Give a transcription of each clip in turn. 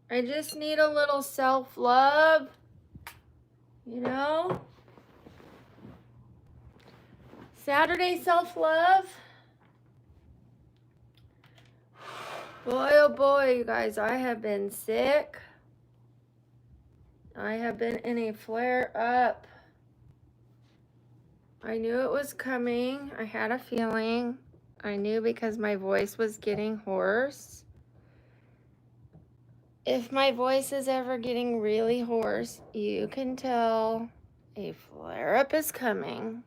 I just need a little self-love, you know? Saturday self-love. Boy, oh boy, you guys, I have been sick. I have been in a flare-up. I knew it was coming. I had a feeling. I knew because my voice was getting hoarse. If my voice is ever getting really hoarse, you can tell a flare-up is coming.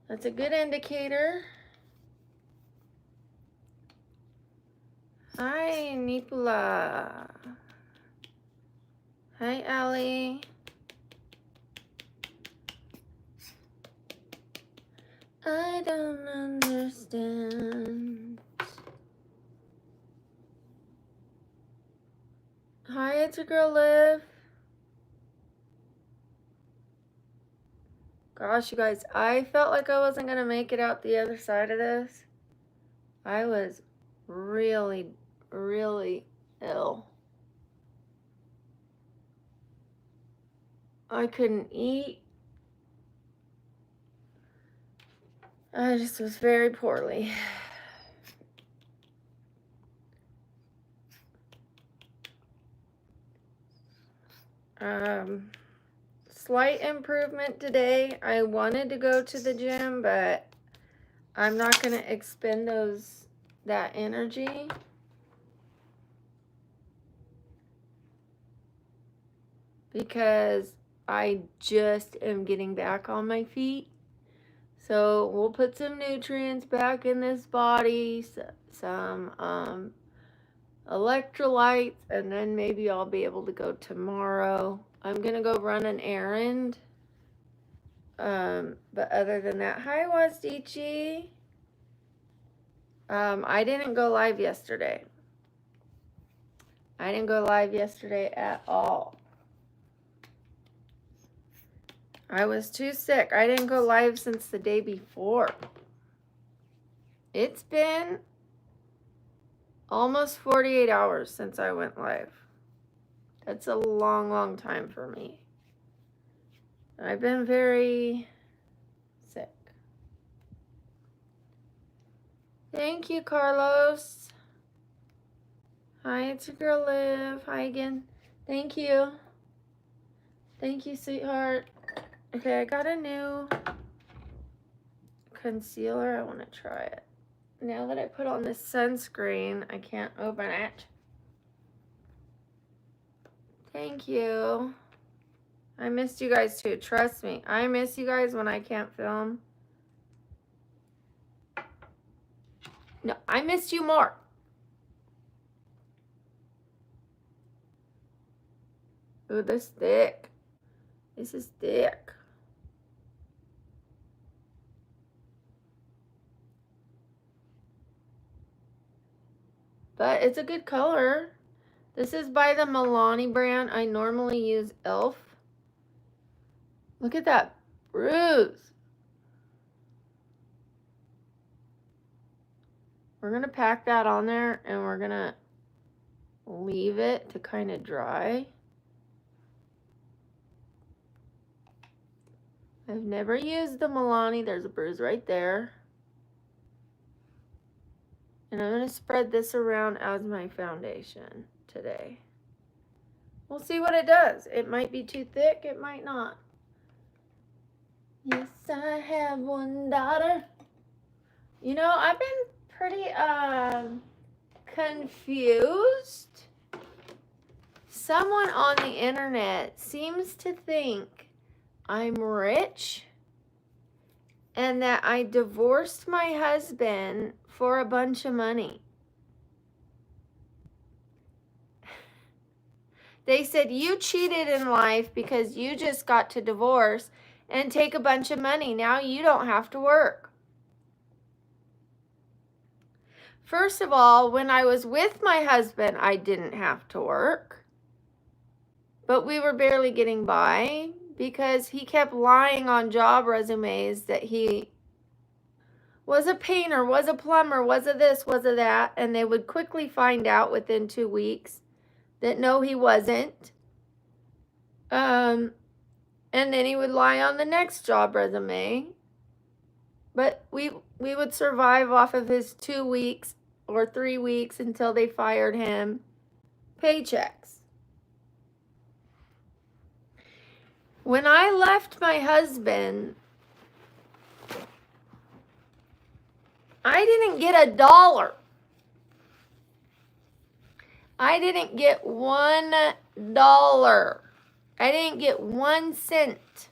That's a good indicator. Hi, Nipula. Hi, Allie. I don't understand. Hi, it's your girl Liv. Gosh, you guys, I felt like I wasn't going to make it out the other side of this. I was really, really ill. I couldn't eat. I just was very poorly. Slight improvement today. I wanted to go to the gym, but I'm not going to expend that energy. Because I just am getting back on my feet. So we'll put some nutrients back in this body, some electrolytes, and then maybe I'll be able to go tomorrow. I'm going to go run an errand. But other than that, hi Wazdichi. I didn't go live yesterday. I didn't go live yesterday at all. I was too sick. I didn't go live since the day before. It's been almost 48 hours since I went live. That's a long, long time for me. I've been very sick. Thank you, Carlos. Hi, it's your girl Liv. Hi again. Thank you. Thank you, sweetheart. Okay, I got a new concealer. I want to try it. Now that I put on this sunscreen, I can't open it. Thank you. I missed you guys too. Trust me. I miss you guys when I can't film. No, I missed you more. Ooh, this thick. This is thick. But it's a good color. This is by the Milani brand. I normally use e.l.f. Look at that bruise. We're going to pack that on there and we're going to leave it to kind of dry. I've never used the Milani. There's a bruise right there. And I'm going to spread this around as my foundation today. We'll see what it does. It might be too thick. It might not. Yes, I have one daughter. You know, I've been pretty confused. Someone on the internet seems to think I'm rich and that I divorced my husband for a bunch of money. They said you cheated in life because you just got to divorce and take a bunch of money. Now you don't have to work. First of all, when I was with my husband, I didn't have to work. But we were barely getting by because he kept lying on job resumes that he was a painter, was a plumber, was a this, was a that, and they would quickly find out within 2 weeks that no, he wasn't. And then he would lie on the next job resume. But we would survive off of his 2 weeks or 3 weeks until they fired him paychecks. When I left my husband, I didn't get $1. I didn't get $1. I didn't get 1 cent.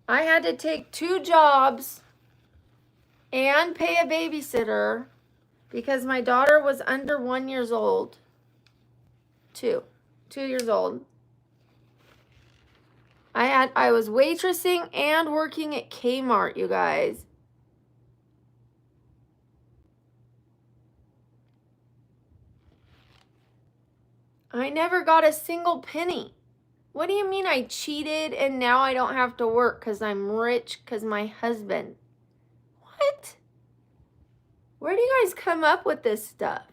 I had to take 2 jobs and pay a babysitter because my daughter was under 1 year old. 2 years old. I was waitressing and working at Kmart, you guys. I never got a single penny. What do you mean I cheated and now I don't have to work because I'm rich because my husband? What? Where do you guys come up with this stuff?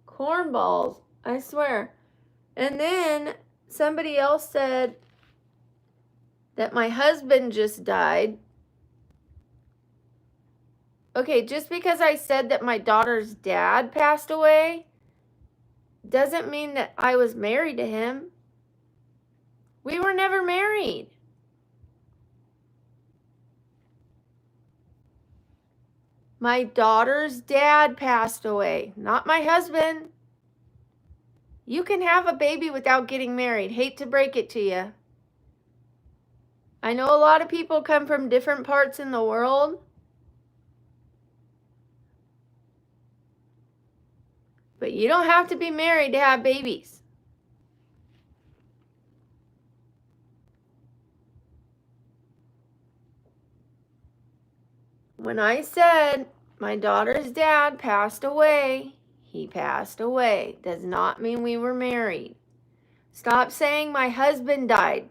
Cornballs, I swear. And then somebody else said that my husband just died. Okay, just because I said that my daughter's dad passed away doesn't mean that I was married to him. We were never married. My daughter's dad passed away, not my husband. You can have a baby without getting married. Hate to break it to you. I know a lot of people come from different parts in the world. But you don't have to be married to have babies. When I said my daughter's dad passed away, he passed away. Does not mean we were married. Stop saying my husband died.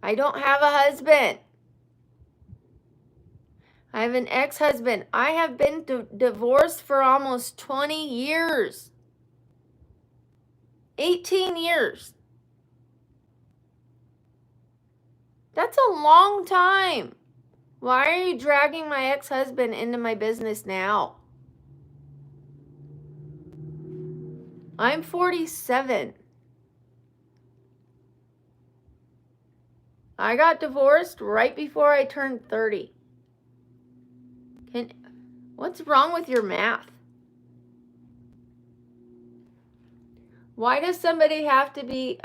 I don't have a husband. I have an ex-husband. I have been divorced for almost 20 years. 18 years. That's a long time. Why are you dragging my ex-husband into my business now? I'm 47. I got divorced right before I turned 30. What's wrong with your math? Why does somebody have to be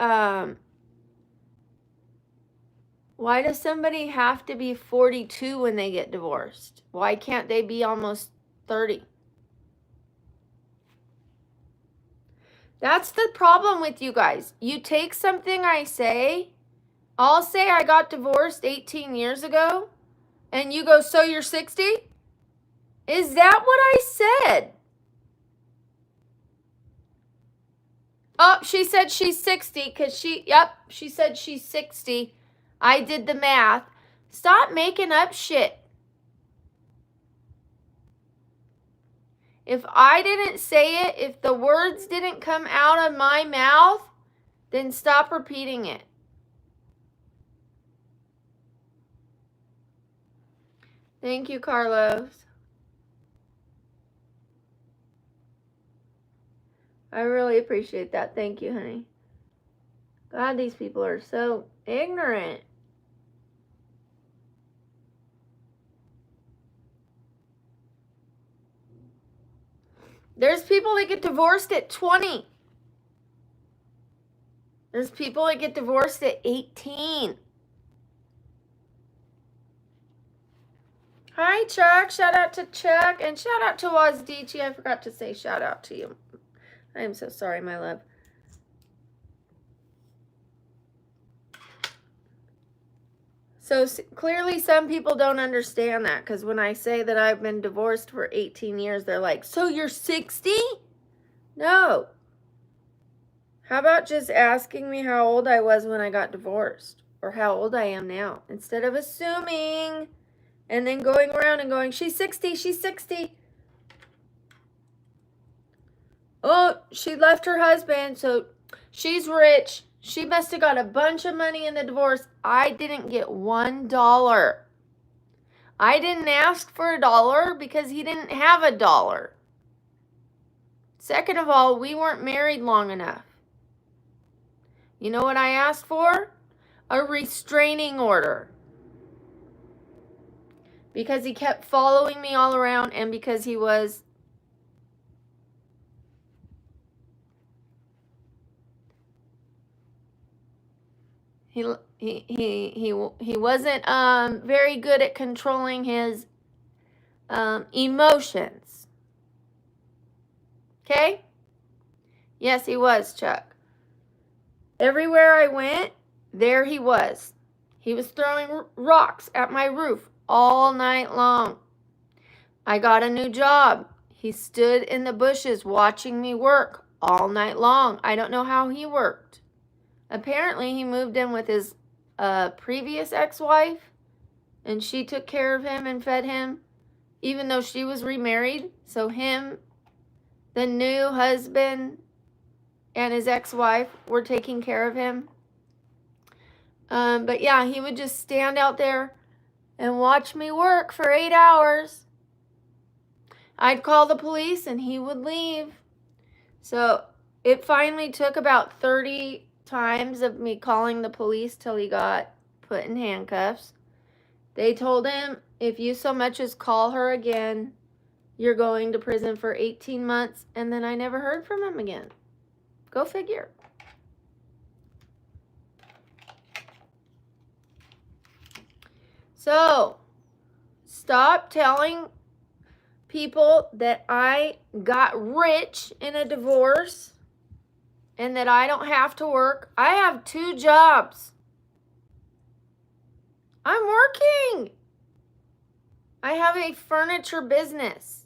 why does somebody have to be 42 when they get divorced? Why can't they be almost 30? That's the problem with you guys. You take something I say, I'll say I got divorced 18 years ago, and you go, so you're 60? Is that what I said? Oh, she said she's 60 because she said she's 60. I did the math. Stop making up shit. If I didn't say it, if the words didn't come out of my mouth, then stop repeating it. Thank you, Carlos. I really appreciate that. Thank you, honey. God, these people are so ignorant. There's people that get divorced at 20. There's people that get divorced at 18. Hi, Chuck. Shout out to Chuck. And shout out to Wazdichi. I forgot to say shout out to you. I am so sorry, my love. So clearly some people don't understand that, because when I say that I've been divorced for 18 years, they're like, so you're 60? No. How about just asking me how old I was when I got divorced? Or how old I am now? Instead of assuming and then going around and going, she's 60, she's 60. Oh, she left her husband, so she's rich. She must have got a bunch of money in the divorce. I didn't get $1. I didn't ask for $1 because he didn't have $1. Second of all, we weren't married long enough. You know what I asked for? A restraining order. Because he kept following me all around and because he was he wasn't very good at controlling his emotions. Okay? Yes, he was, Chuck. Everywhere I went, there he was. He was throwing rocks at my roof all night long. I got a new job. He stood in the bushes watching me work all night long. I don't know how he worked. Apparently, he moved in with his previous ex-wife, and she took care of him and fed him, even though she was remarried. So him, the new husband, and his ex-wife were taking care of him. But yeah, he would just stand out there and watch me work for 8 hours. I'd call the police and he would leave. So it finally took about 30 times of me calling the police till he got put in handcuffs. They told him, if you so much as call her again, you're going to prison for 18 months. And then I never heard from him again. Go figure. So, stop telling people that I got rich in a divorce and that I don't have to work. I have 2 jobs. I'm working. I have a furniture business.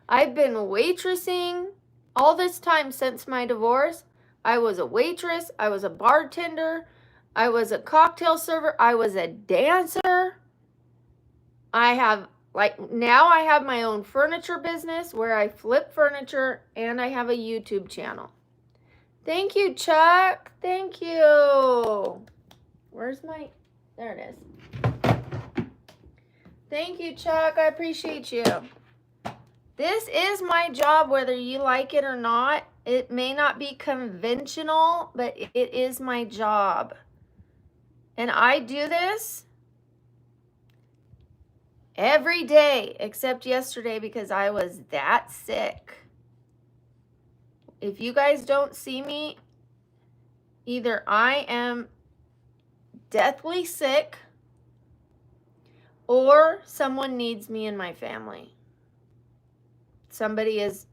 I've been waitressing all this time since my divorce. I was a waitress. I was a bartender. I was a cocktail server. I was a dancer. Now I have my own furniture business where I flip furniture, and I have a YouTube channel. Thank you, Chuck. Thank you. There it is. Thank you, Chuck. I appreciate you. This is my job, whether you like it or not. It may not be conventional, but it is my job. And I do this every day, except yesterday because I was that sick. If you guys don't see me, either I am deathly sick or someone needs me in my family. Somebody is,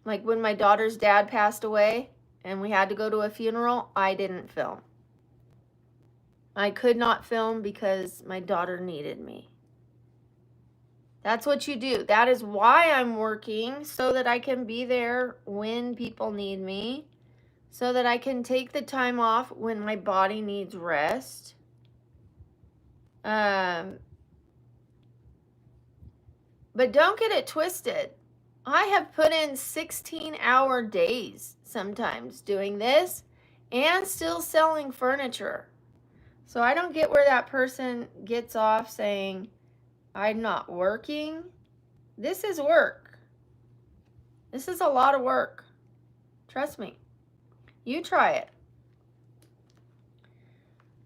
like when my daughter's dad passed away and we had to go to a funeral, I didn't film. I could not film because my daughter needed me. That's what you do. That is why I'm working, so that I can be there when people need me, so that I can take the time off when my body needs rest. But don't get it twisted. I have put in 16-hour days sometimes doing this and still selling furniture. So I don't get where that person gets off saying, I'm not working. This is work. This is a lot of work. Trust me. You try it.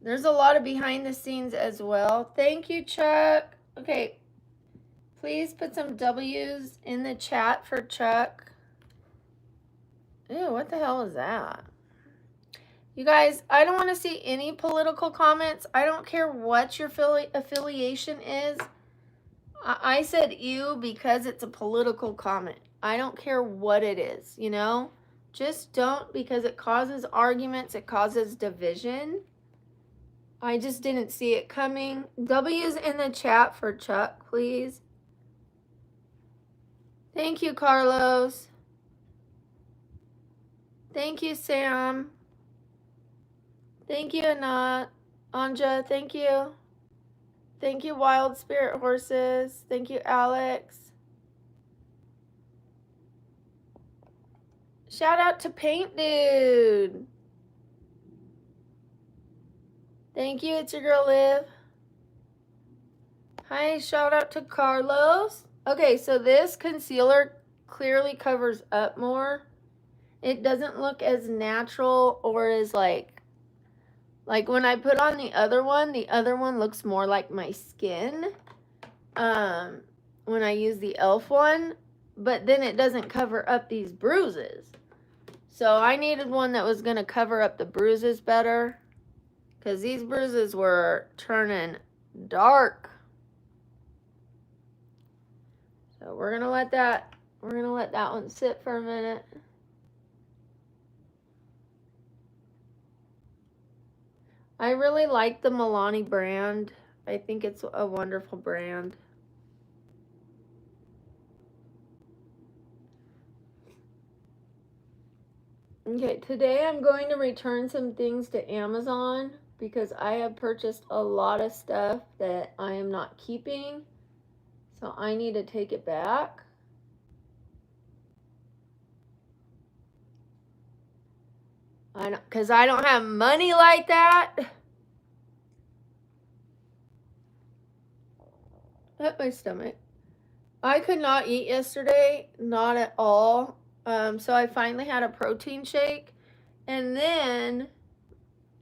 There's a lot of behind the scenes as well. Thank you, Chuck. Okay. Please put some W's in the chat for Chuck. Ew, what the hell is that? You guys, I don't want to see any political comments. I don't care what your affiliation is. I said ew because it's a political comment. I don't care what it is, you know? Just don't, because it causes arguments. It causes division. I just didn't see it coming. W's in the chat for Chuck, please. Thank you, Carlos. Thank you, Sam. Thank you, Anja. Thank you. Thank you, Wild Spirit Horses. Thank you, Alex. Shout out to Paint Dude. Thank you. It's your girl, Liv. Hi, shout out to Carlos. Okay, so this concealer clearly covers up more. It doesn't look as natural or as like when I put on the other one looks more like my skin. When I use the e.l.f. one, but then it doesn't cover up these bruises. So I needed one that was going to cover up the bruises better, because these bruises were turning dark. So we're going to let that one sit for a minute. I really like the Milani brand. I think it's a wonderful brand. Okay, today I'm going to return some things to Amazon because I have purchased a lot of stuff that I am not keeping. So I need to take it back. Because I don't have money like that. Hit my stomach. I could not eat yesterday, not at all. So I finally had a protein shake. And then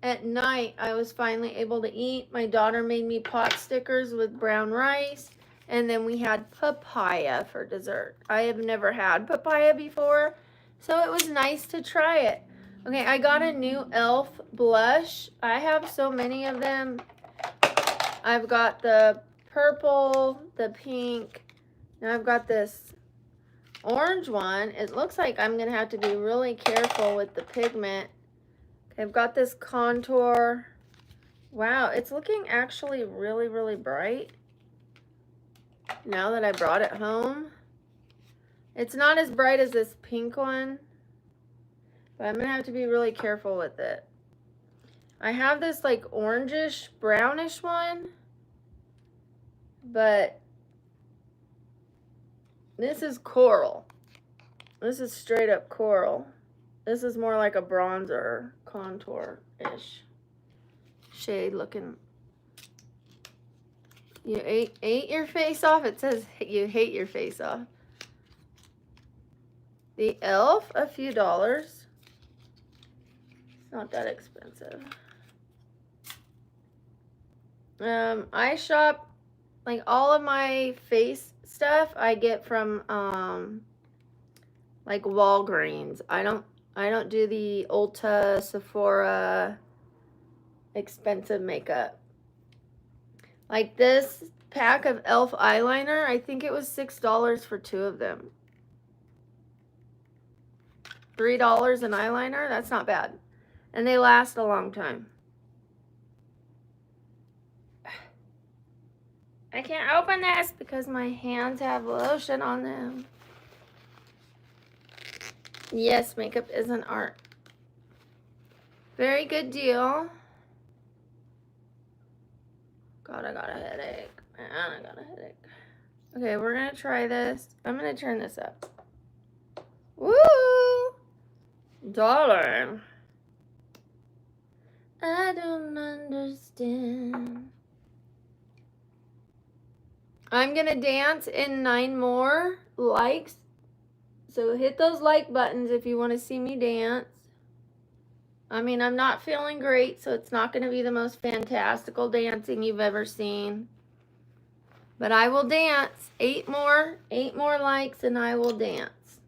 at night, I was finally able to eat. My daughter made me pot stickers with brown rice. And then we had papaya for dessert. I have never had papaya before, so it was nice to try it. Okay, I got a new e.l.f. blush. I have so many of them. I've got the purple, the pink. Now I've got this orange one. It looks like I'm going to have to be really careful with the pigment. I've got this contour. Wow, it's looking actually really, really bright now that I brought it home. It's not as bright as this pink one, but I'm going to have to be really careful with it. I have this like orangish, brownish one, but this is coral. This is straight up coral. This is more like a bronzer contour-ish shade looking. You ate your face off? It says you hate your face off. The e.l.f., a few dollars. It's not that expensive. I shop, like, all of my face stuff I get from like Walgreens. I don't do the Ulta, Sephora expensive makeup. Like this pack of e.l.f. eyeliner, I think it was $6 for 2 of them. $3 an eyeliner, that's not bad. And they last a long time. I can't open this because my hands have lotion on them. Yes, makeup is an art. Very good deal. God, I got a headache. Man, I got a headache. Okay, we're going to try this. I'm going to turn this up. Woo! Darling. I don't understand. I'm going to dance in 9 more likes. So hit those like buttons if you want to see me dance. I mean, I'm not feeling great, so it's not going to be the most fantastical dancing you've ever seen. But I will dance. 8 more likes and I will dance.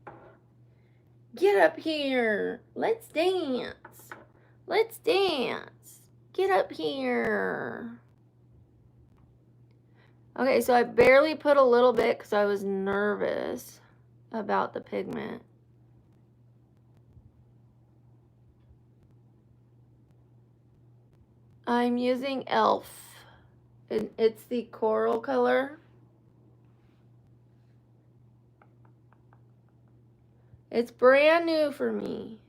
Get up here. Let's dance. Let's dance. Get up here. Okay, so I barely put a little bit because I was nervous about the pigment. I'm using e.l.f. It's the coral color. It's brand new for me.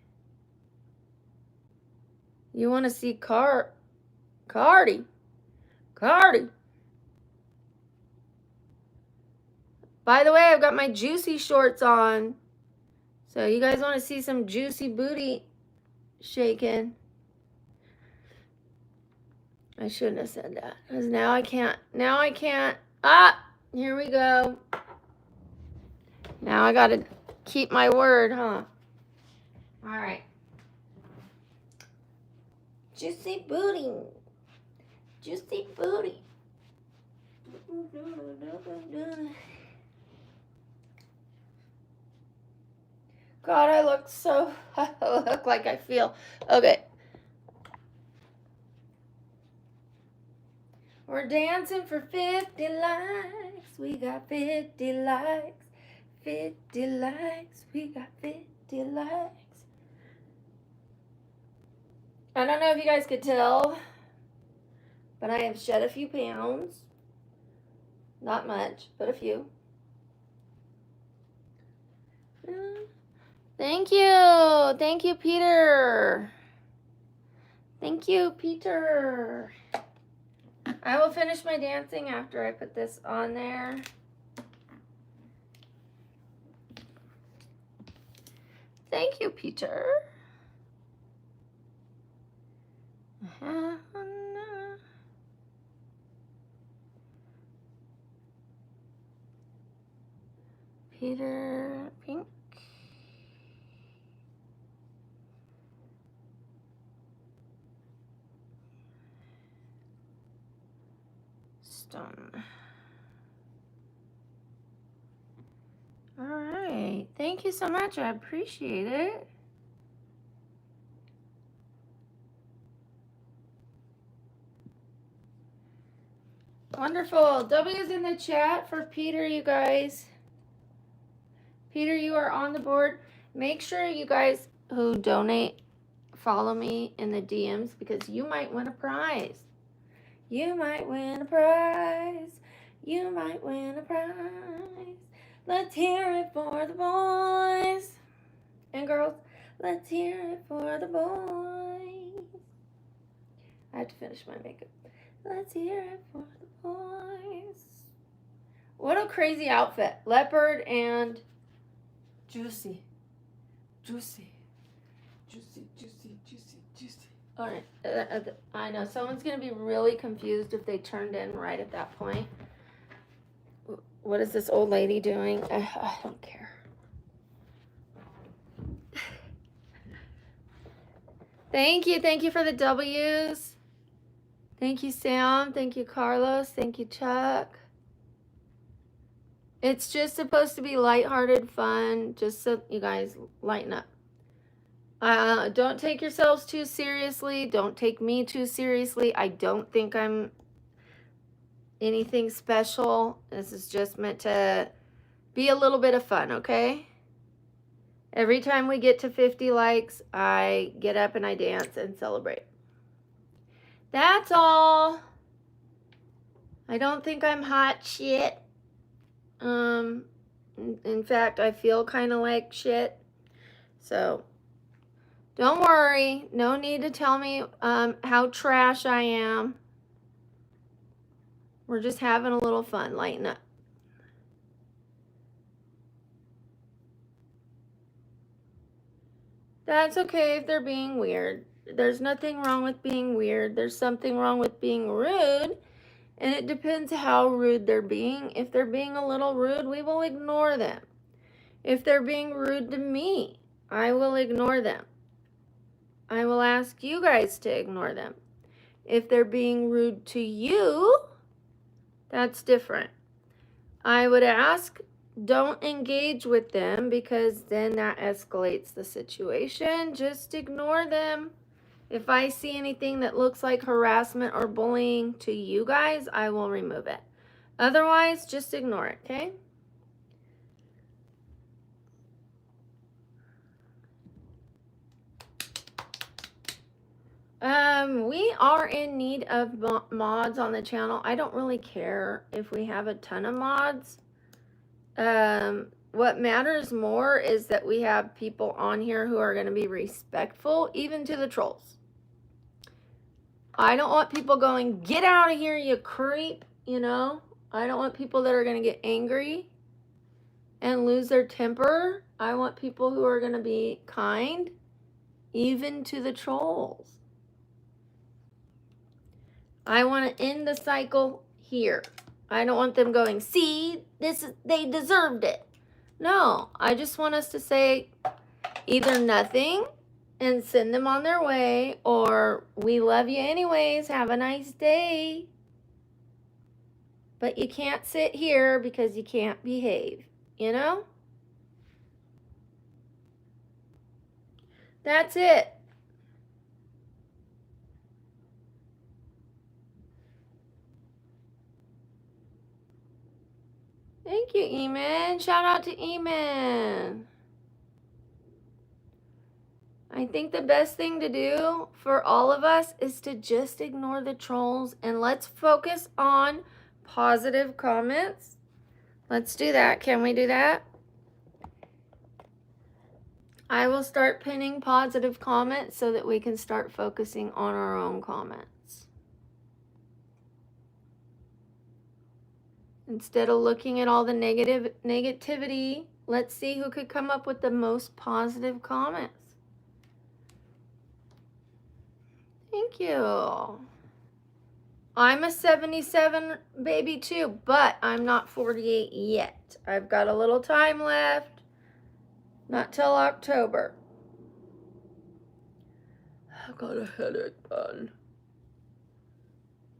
You want to see Cardi. By the way, I've got my juicy shorts on. So you guys want to see some juicy booty shaking? I shouldn't have said that, because now I can't. Ah, here we go. Now I got to keep my word, huh? All right. Juicy booty. Juicy booty. God, I look so, I look like I feel. Okay. We're dancing for 50 likes. We got 50 likes. 50 likes. We got 50 likes. I don't know if you guys could tell, but I have shed a few pounds. Not much, but a few. Thank you. Thank you, Peter. Thank you, Peter. I will finish my dancing after I put this on there. Thank you, Peter. Peter Pink. Stone. All right. Thank you so much. I appreciate it. Wonderful. W's in the chat for Peter, you guys. Peter, you are on the board. Make sure you guys who donate follow me in the DMs, because you might win a prize. You might win a prize. You might win a prize. Let's hear it for the boys and girls. Let's hear it for the boys. I have to finish my makeup. Let's hear it for the boys. What a crazy outfit. Leopard and juicy. Juicy. Juicy, juicy, juicy, juicy. All right. I know. Someone's going to be really confused if they turned in right at that point. What is this old lady doing? I don't care. Thank you. Thank you for the W's. Thank you, Sam. Thank you, Carlos. Thank you, Chuck. It's just supposed to be lighthearted fun, just so you guys lighten up. Don't take yourselves too seriously. Don't take me too seriously. I don't think I'm anything special. This is just meant to be a little bit of fun, okay? Every time we get to 50 likes, I get up and I dance and celebrate. That's all. I don't think I'm hot shit. In fact, I feel kind of like shit. So don't worry. No need to tell me how trash I am. We're just having a little fun. Lighten up. That's okay if they're being weird. There's nothing wrong with being weird. There's something wrong with being rude. And it depends how rude they're being. If they're being a little rude, we will ignore them. If they're being rude to me, I will ignore them. I will ask you guys to ignore them. If they're being rude to you, that's different. I would ask, don't engage with them, because then that escalates the situation. Just ignore them. If I see anything that looks like harassment or bullying to you guys, I will remove it. Otherwise, just ignore it, okay? We are in need of mods on the channel. I don't really care if we have a ton of mods. What matters more is that we have people on here who are going to be respectful, even to the trolls. I don't want people going, get out of here, you creep, you know? I don't want people that are going to get angry and lose their temper. I want people who are going to be kind, even to the trolls. I want to end the cycle here. I don't want them going, see, they deserved it. No, I just want us to say either nothing and send them on their way, or we love you anyways, have a nice day. But you can't sit here because you can't behave, you know? That's it. Thank you, Eamon. Shout out to Eamon. I think the best thing to do for all of us is to just ignore the trolls and let's focus on positive comments. Let's do that. Can we do that? I will start pinning positive comments so that we can start focusing on our own comments. Instead of looking at all the negativity, let's see who could come up with the most positive comments. Thank you. I'm a 77 baby too, but I'm not 48 yet. I've got a little time left. Not till October. I've got a headache, bud.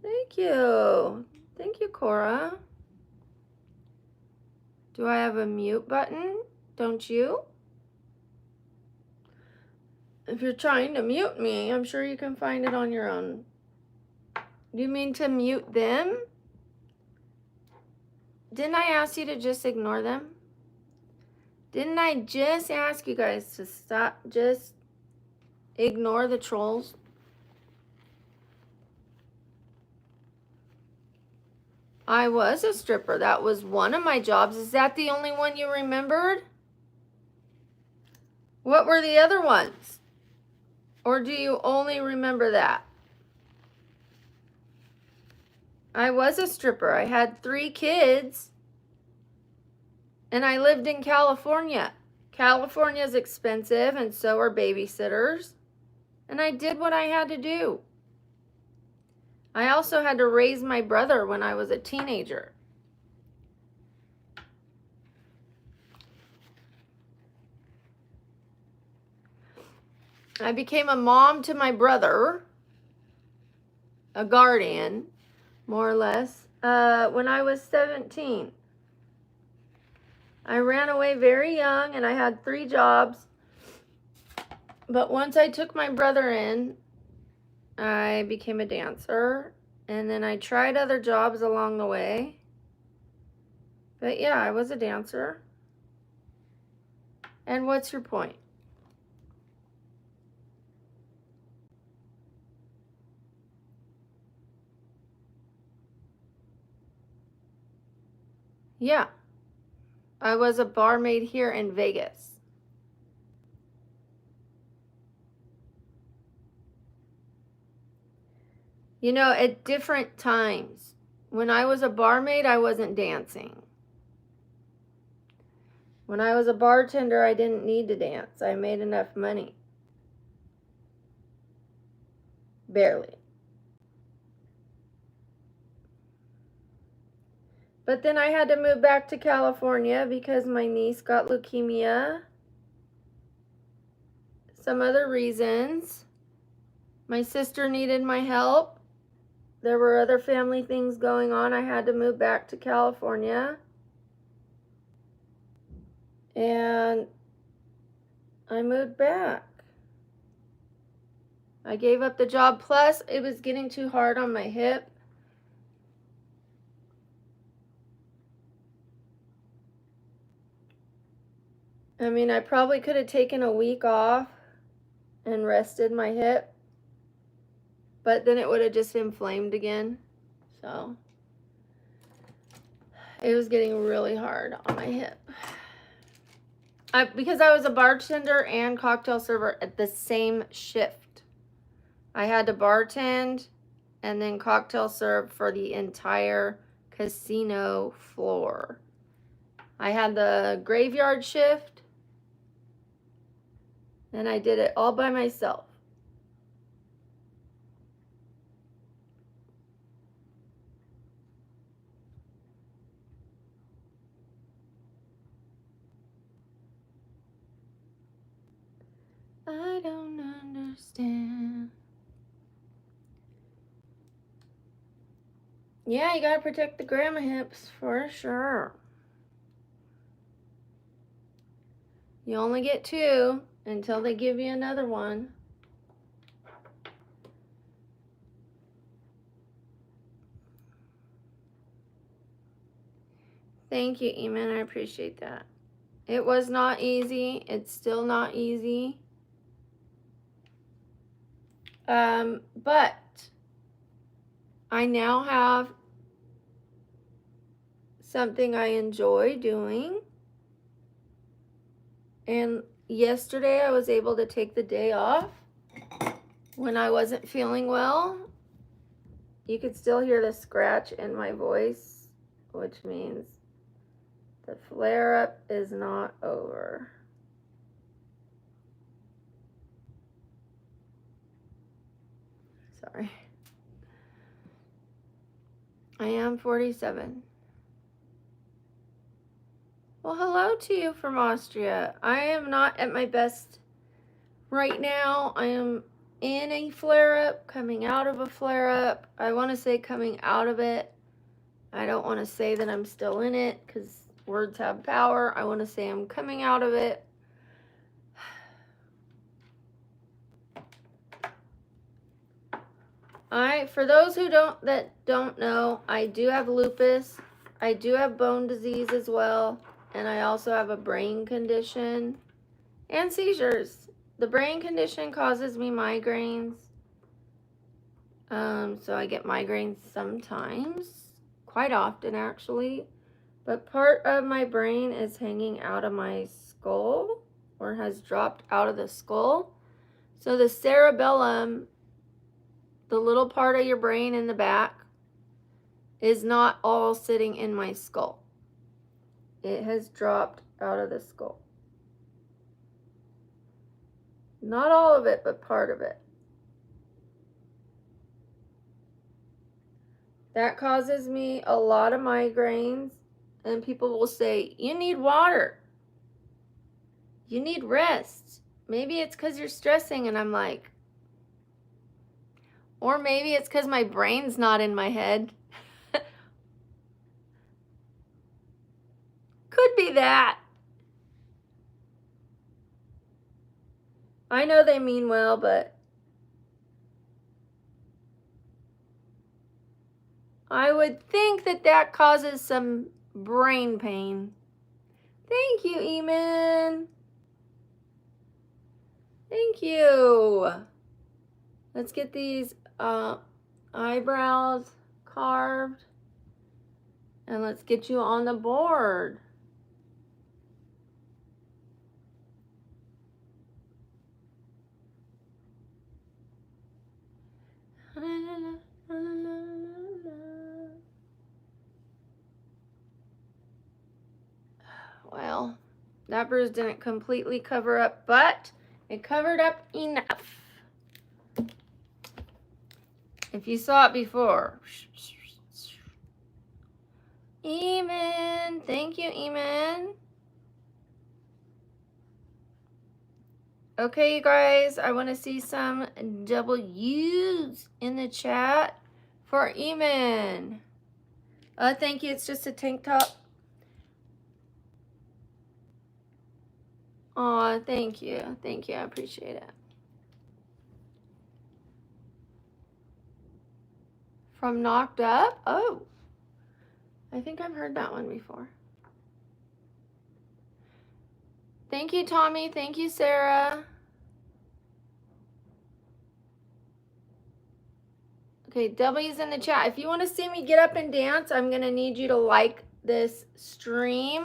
Thank you. Thank you, Cora. Do I have a mute button? Don't you? If you're trying to mute me, I'm sure you can find it on your own. Do you mean to mute them? Didn't I ask you to just ignore them? Didn't I just ask you guys to stop, just ignore the trolls? I was a stripper. That was one of my jobs. Is that the only one you remembered? What were the other ones? Or do you only remember that? I was a stripper. I had 3 kids. And I lived in California. California is expensive, and so are babysitters. And I did what I had to do. I also had to raise my brother when I was a teenager. I became a mom to my brother, a guardian, more or less, when I was 17. I ran away very young, and I had 3 jobs. But once I took my brother in, I became a dancer, and then I tried other jobs along the way. But yeah, I was a dancer. And what's your point? Yeah, I was a barmaid here in Vegas. You know, at different times. When I was a barmaid, I wasn't dancing. When I was a bartender, I didn't need to dance. I made enough money. Barely. But then I had to move back to California because my niece got leukemia. Some other reasons. My sister needed my help. There were other family things going on. I had to move back to California. And I moved back. I gave up the job. Plus, it was getting too hard on my hip. I mean, I probably could have taken a week off and rested my hip, but then it would have just inflamed again. So it was getting really hard on my hip. Because I was a bartender and cocktail server at the same shift. I had to bartend and then cocktail syrup for the entire casino floor. I had the graveyard shift, and I did it all by myself. I don't understand. Yeah, you gotta protect the grandma hips for sure. You only get 2 until they give you another one. Thank you, Eamon. I appreciate that. It was not easy. It's still not easy. But I now have something I enjoy doing. And yesterday I was able to take the day off when I wasn't feeling well. You could still hear the scratch in my voice, which means the flare-up is not over. Sorry. I am 47. Well, hello to you from Austria. I am not at my best right now. I am in a flare-up, coming out of a flare-up. I want to say coming out of it. I don't want to say that I'm still in it because words have power. I want to say I'm coming out of it. For those who don't know, I do have lupus. I do have bone disease as well, and I also have a brain condition and seizures. The brain condition causes me migraines. So I get migraines sometimes, quite often actually. But part of my brain is hanging out of my skull, or has dropped out of the skull. So the cerebellum, the little part of your brain in the back, is not all sitting in my skull. It has dropped out of the skull. Not all of it, but part of it. That causes me a lot of migraines, and people will say, you need water. You need rest. Maybe it's because you're stressing, and I'm like, or maybe it's because my brain's not in my head. Could be that. I know they mean well, but I would think that that causes some brain pain. Thank you, Eamon. Thank you. Let's get these eyebrows carved, and let's get you on the board. Well, that bruise didn't completely cover up, but it covered up enough. If you saw it before. Eamon, thank you, Eamon. Okay, you guys, I want to see some W's in the chat for Eamon. Thank you, it's just a tank top. Aw, thank you, I appreciate it. From Knocked Up? Oh, I think I've heard that one before. Thank you, Tommy. Thank you, Sarah. Okay, W's in the chat. If you want to see me get up and dance, I'm going to need you to like this stream.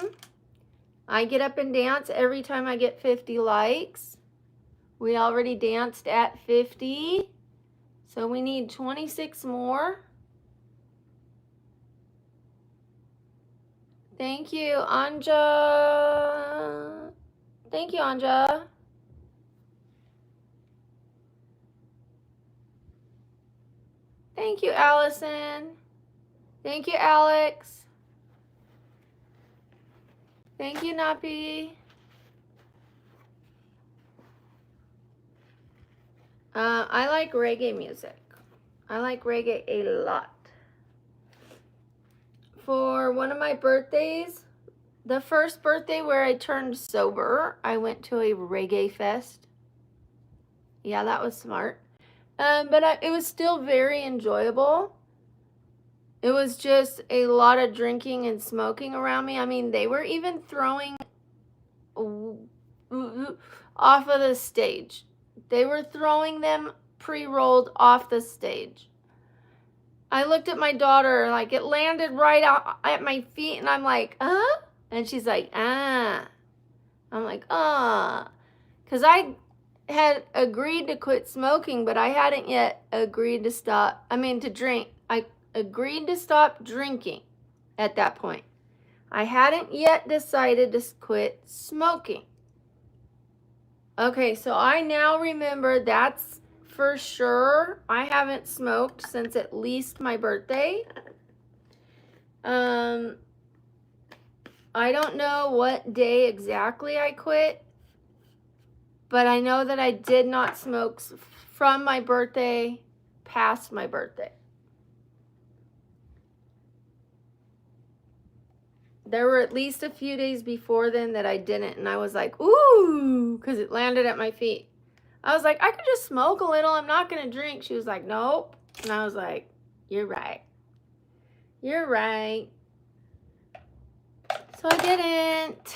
I get up and dance every time I get 50 likes. We already danced at 50. So we need 26 more. Thank you, Anja. Thank you, Anja. Thank you, Allison. Thank you, Alex. Thank you, Nappy. I like reggae music. I like reggae a lot. For one of my birthdays, the first birthday where I turned sober, I went to a reggae fest. Yeah, that was smart. But it was still very enjoyable. It was just a lot of drinking and smoking around me. I mean, they were even throwing off of the stage. They were throwing them pre-rolled off the stage. I looked at my daughter, like it landed right out at my feet, and I'm like, huh? And she's like, ah. I'm like, ah. Because I had agreed to quit smoking, but I hadn't yet agreed to stop, to drink. I agreed to stop drinking at that point. I hadn't yet decided to quit smoking. Okay, so I now remember that's for sure. I haven't smoked since at least my birthday. I don't know what day exactly I quit, but I know that I did not smoke from my birthday past my birthday. There were at least a few days before then that I didn't, and I was like, ooh, because it landed at my feet. I was like, I could just smoke a little. I'm not going to drink. She was like, nope. And I was like, you're right. You're right. So I didn't.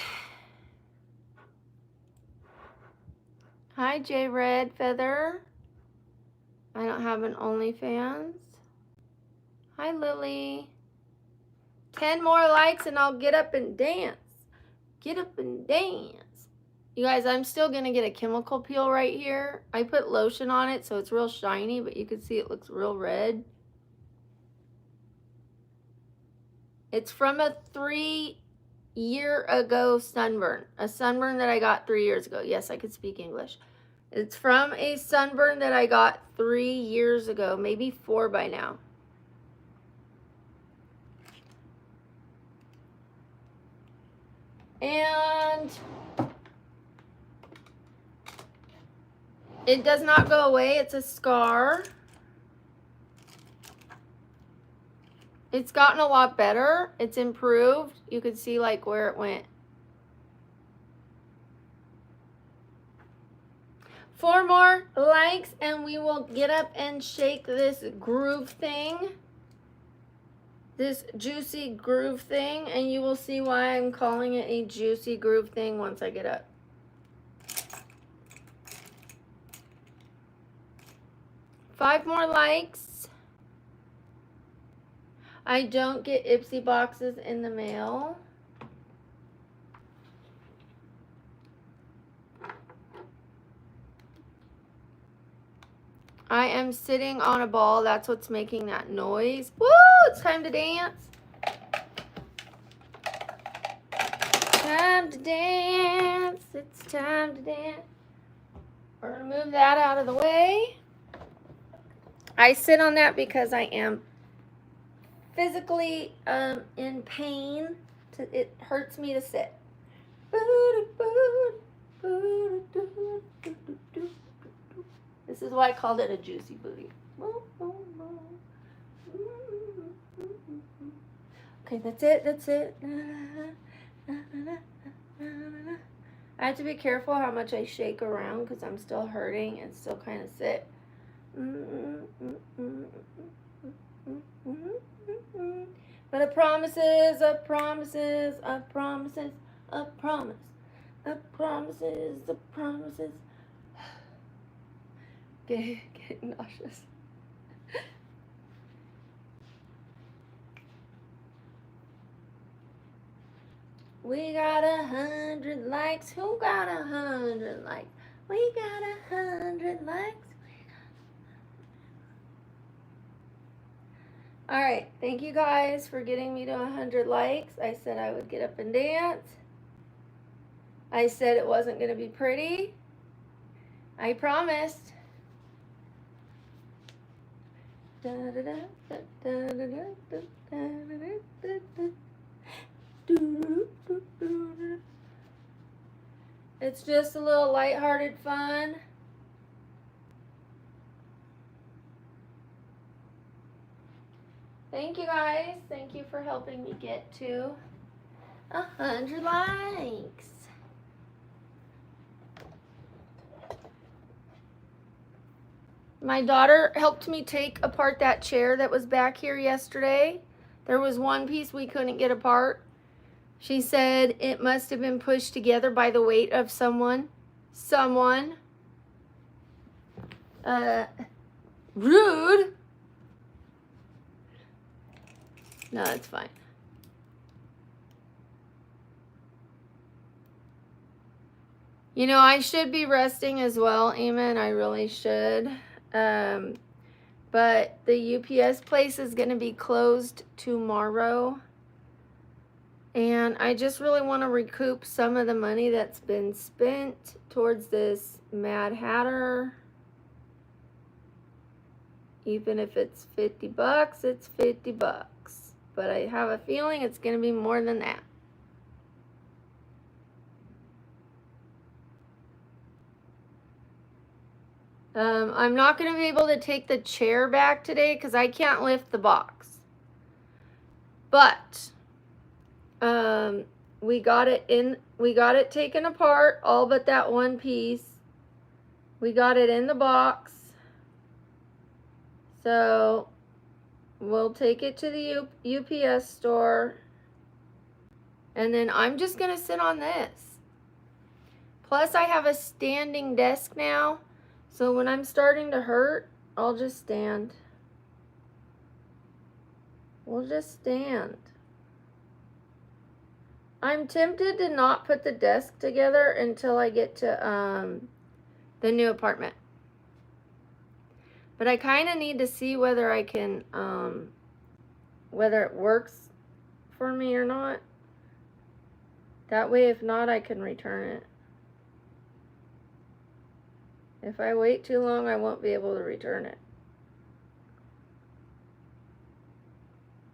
Hi, J Red Feather. I don't have an OnlyFans. Hi, Lily. 10 more likes and I'll get up and dance. Get up and dance. You guys, I'm still going to get a chemical peel right here. I put lotion on it so it's real shiny, but you can see it looks real red. It's from a 3-year-ago sunburn. A sunburn that I got 3 years ago. Yes, I could speak English. It's from a sunburn that I got 3 years ago, maybe 4 by now. And it does not go away. It's a scar. It's gotten a lot better. It's improved. You can see like where it went. 4 more likes and we will get up and shake this groove thing. This juicy groove thing, and you will see why I'm calling it a juicy groove thing once I get up. Five more likes. I don't get Ipsy boxes in the mail. I am sitting on a ball. That's what's making that noise. Woo! It's time to dance. Time to dance. It's time to dance. We're going to move that out of the way. I sit on that because I am physically in pain. It hurts me to sit. This is why I called it a juicy booty. Okay, that's it. That's it. I have to be careful how much I shake around because I'm still hurting and still kind of sick. But a promises, a promises, a promises, a promise, a promises, a promises. Getting nauseous. We got 100 likes. Who got 100 likes? We got 100 likes. All right, thank you guys for getting me to 100 likes. I said I would get up and dance. I said it wasn't going to be pretty. I promised. It's just a little lighthearted fun. Thank you guys. Thank you for helping me get to 100 likes. My daughter helped me take apart that chair that was back here yesterday. There was one piece we couldn't get apart. She said it must have been pushed together by the weight of someone. Rude. No, it's fine. You know, I should be resting as well, Eamon. I really should. But the UPS place is going to be closed tomorrow. And I just really want to recoup some of the money that's been spent towards this Mad Hatter. Even if it's $50, it's $50. But I have a feeling it's going to be more than that. I'm not going to be able to take the chair back today because I can't lift the box. But we got it taken apart, all but that one piece. We got it in the box. So we'll take it to the UPS store. And then I'm just going to sit on this. Plus I have a standing desk now. So when I'm starting to hurt, I'll just stand. We'll just stand. I'm tempted to not put the desk together until I get to the new apartment. But I kind of need to see whether I can, whether it works for me or not. That way, if not, I can return it. If I wait too long, I won't be able to return it.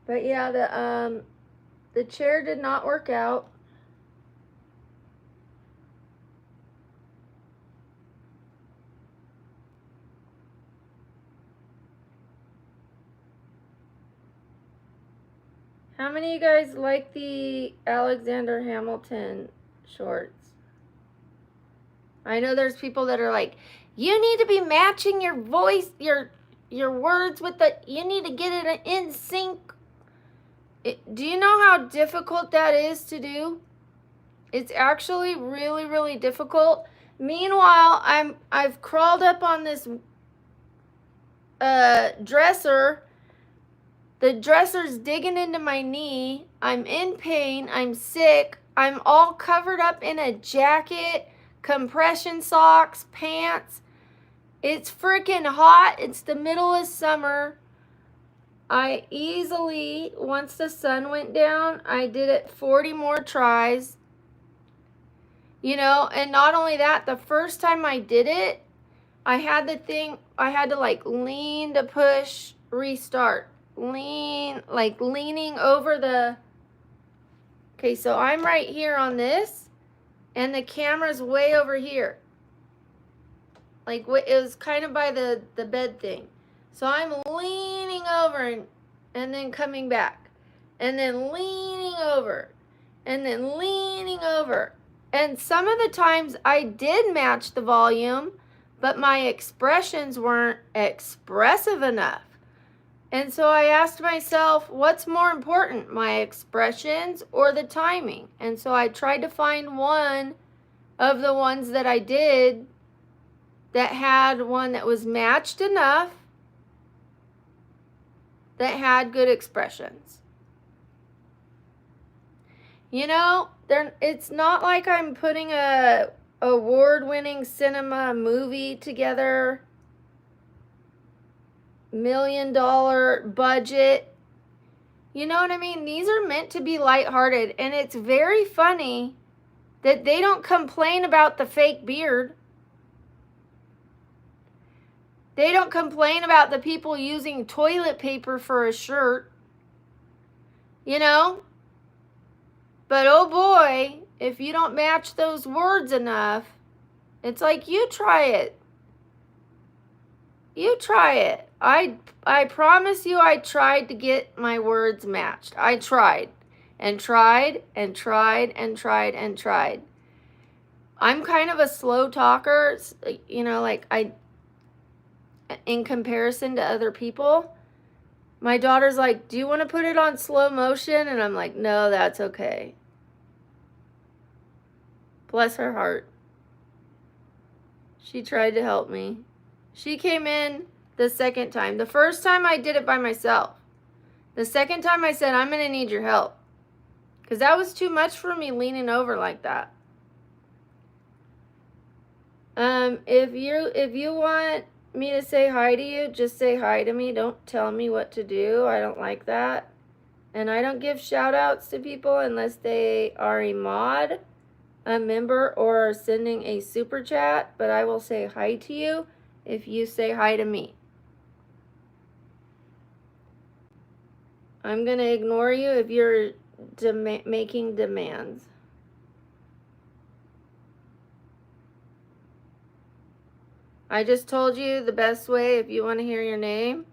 But yeah, the chair did not work out. How many of you guys like the Alexander Hamilton shorts? I know there's people that are like, you need to be matching your voice, your words with the, you need to get it in sync. Do you know how difficult that is to do? It's actually really, really difficult. Meanwhile, I've crawled up on this dresser. The dresser's digging into my knee. I'm in pain. I'm sick. I'm all covered up in a jacket, compression socks, pants. It's freaking hot. It's the middle of summer. I easily, once the sun went down, I did it 40 more tries. You know, and not only that, the first time I did it, I had to like lean to push restart. Leaning over the, okay, so I'm right here on this, and the camera's way over here. Like, it was kind of by the bed thing. So I'm leaning over and then coming back. And then leaning over. And then leaning over. And some of the times I did match the volume, but my expressions weren't expressive enough. And so I asked myself, what's more important, my expressions or the timing? And so I tried to find one of the ones that I did that had one that was matched enough, that had good expressions. You know, it's not like I'm putting a award-winning cinema movie together, $1 million budget, You know what I mean? These are meant to be lighthearted, and it's very funny that they don't complain about the fake beard. They don't complain about the people using toilet paper for a shirt. You know? But oh boy, if you don't match those words enough, it's like, you try it. You try it. I promise you, I tried to get my words matched. I tried and tried and tried and tried and tried. I'm kind of a slow talker, you know, like in comparison to other people. My daughter's like, do you want to put it on slow motion? And I'm like, no, that's okay. Bless her heart. She tried to help me. She came in the second time. The first time I did it by myself. The second time I said, I'm going to need your help. Because that was too much for me leaning over like that. If you want me to say hi to you, just say hi to me. Don't tell me what to do. I don't like that. And I don't give shout outs to people unless they are a mod, a member, or are sending a super chat. But I will say hi to you if you say hi to me. I'm going to ignore you if you're making demands. I just told you the best way if you want to hear your name.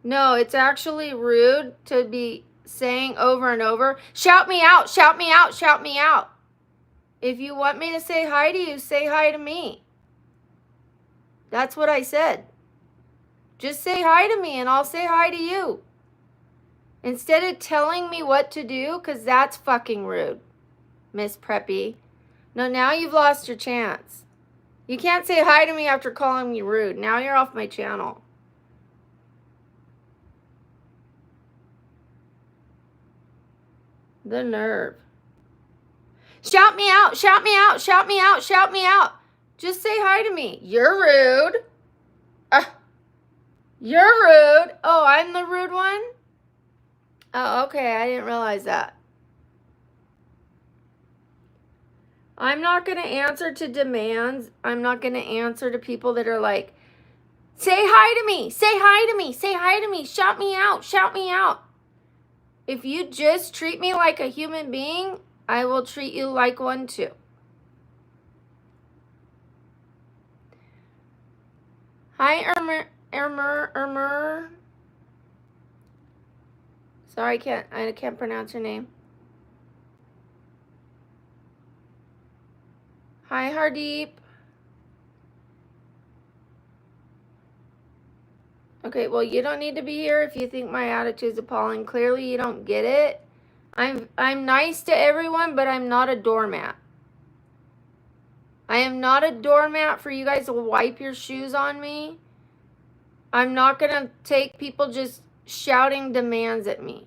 No, it's actually rude to be saying over and over, shout me out, shout me out, shout me out. If you want me to say hi to you, say hi to me. That's what I said. Just say hi to me and I'll say hi to you. Instead of telling me what to do, because that's fucking rude, Miss Preppy. No, now you've lost your chance. You can't say hi to me after calling me rude. Now you're off my channel. The nerve. Shout me out, shout me out, shout me out, shout me out. Just say hi to me. You're rude. You're rude. Oh, I'm the rude one? Oh, okay. I didn't realize that. I'm not going to answer to demands. I'm not going to answer to people that are like, say hi to me, say hi to me, say hi to me, shout me out, shout me out. If you just treat me like a human being, I will treat you like one too. Hi, Ermer. Sorry, I can't pronounce your name. Hi, Hardeep. Okay, well, you don't need to be here if you think my attitude's appalling. Clearly, you don't get it. I'm nice to everyone, but I'm not a doormat. I am not a doormat for you guys to wipe your shoes on me. I'm not going to take people just shouting demands at me.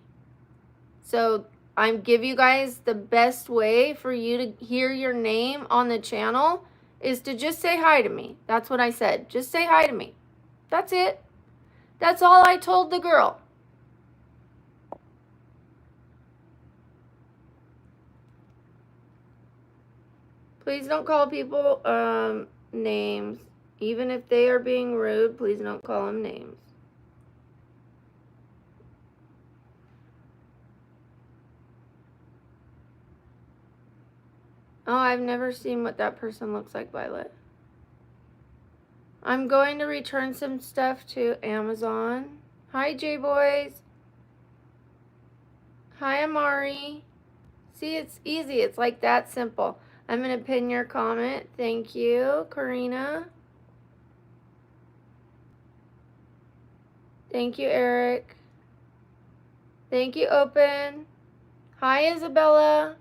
So I give you guys the best way for you to hear your name on the channel is to just say hi to me. That's what I said. Just say hi to me. That's it. That's all I told the girl. Please don't call people names. Even if they are being rude, please don't call them names. Oh, I've never seen what that person looks like, Violet. I'm going to return some stuff to Amazon. Hi, J-Boys. Hi, Amari. See, it's easy. It's like that simple. I'm going to pin your comment. Thank you, Karina. Thank you, Eric. Thank you, Open. Hi, Isabella.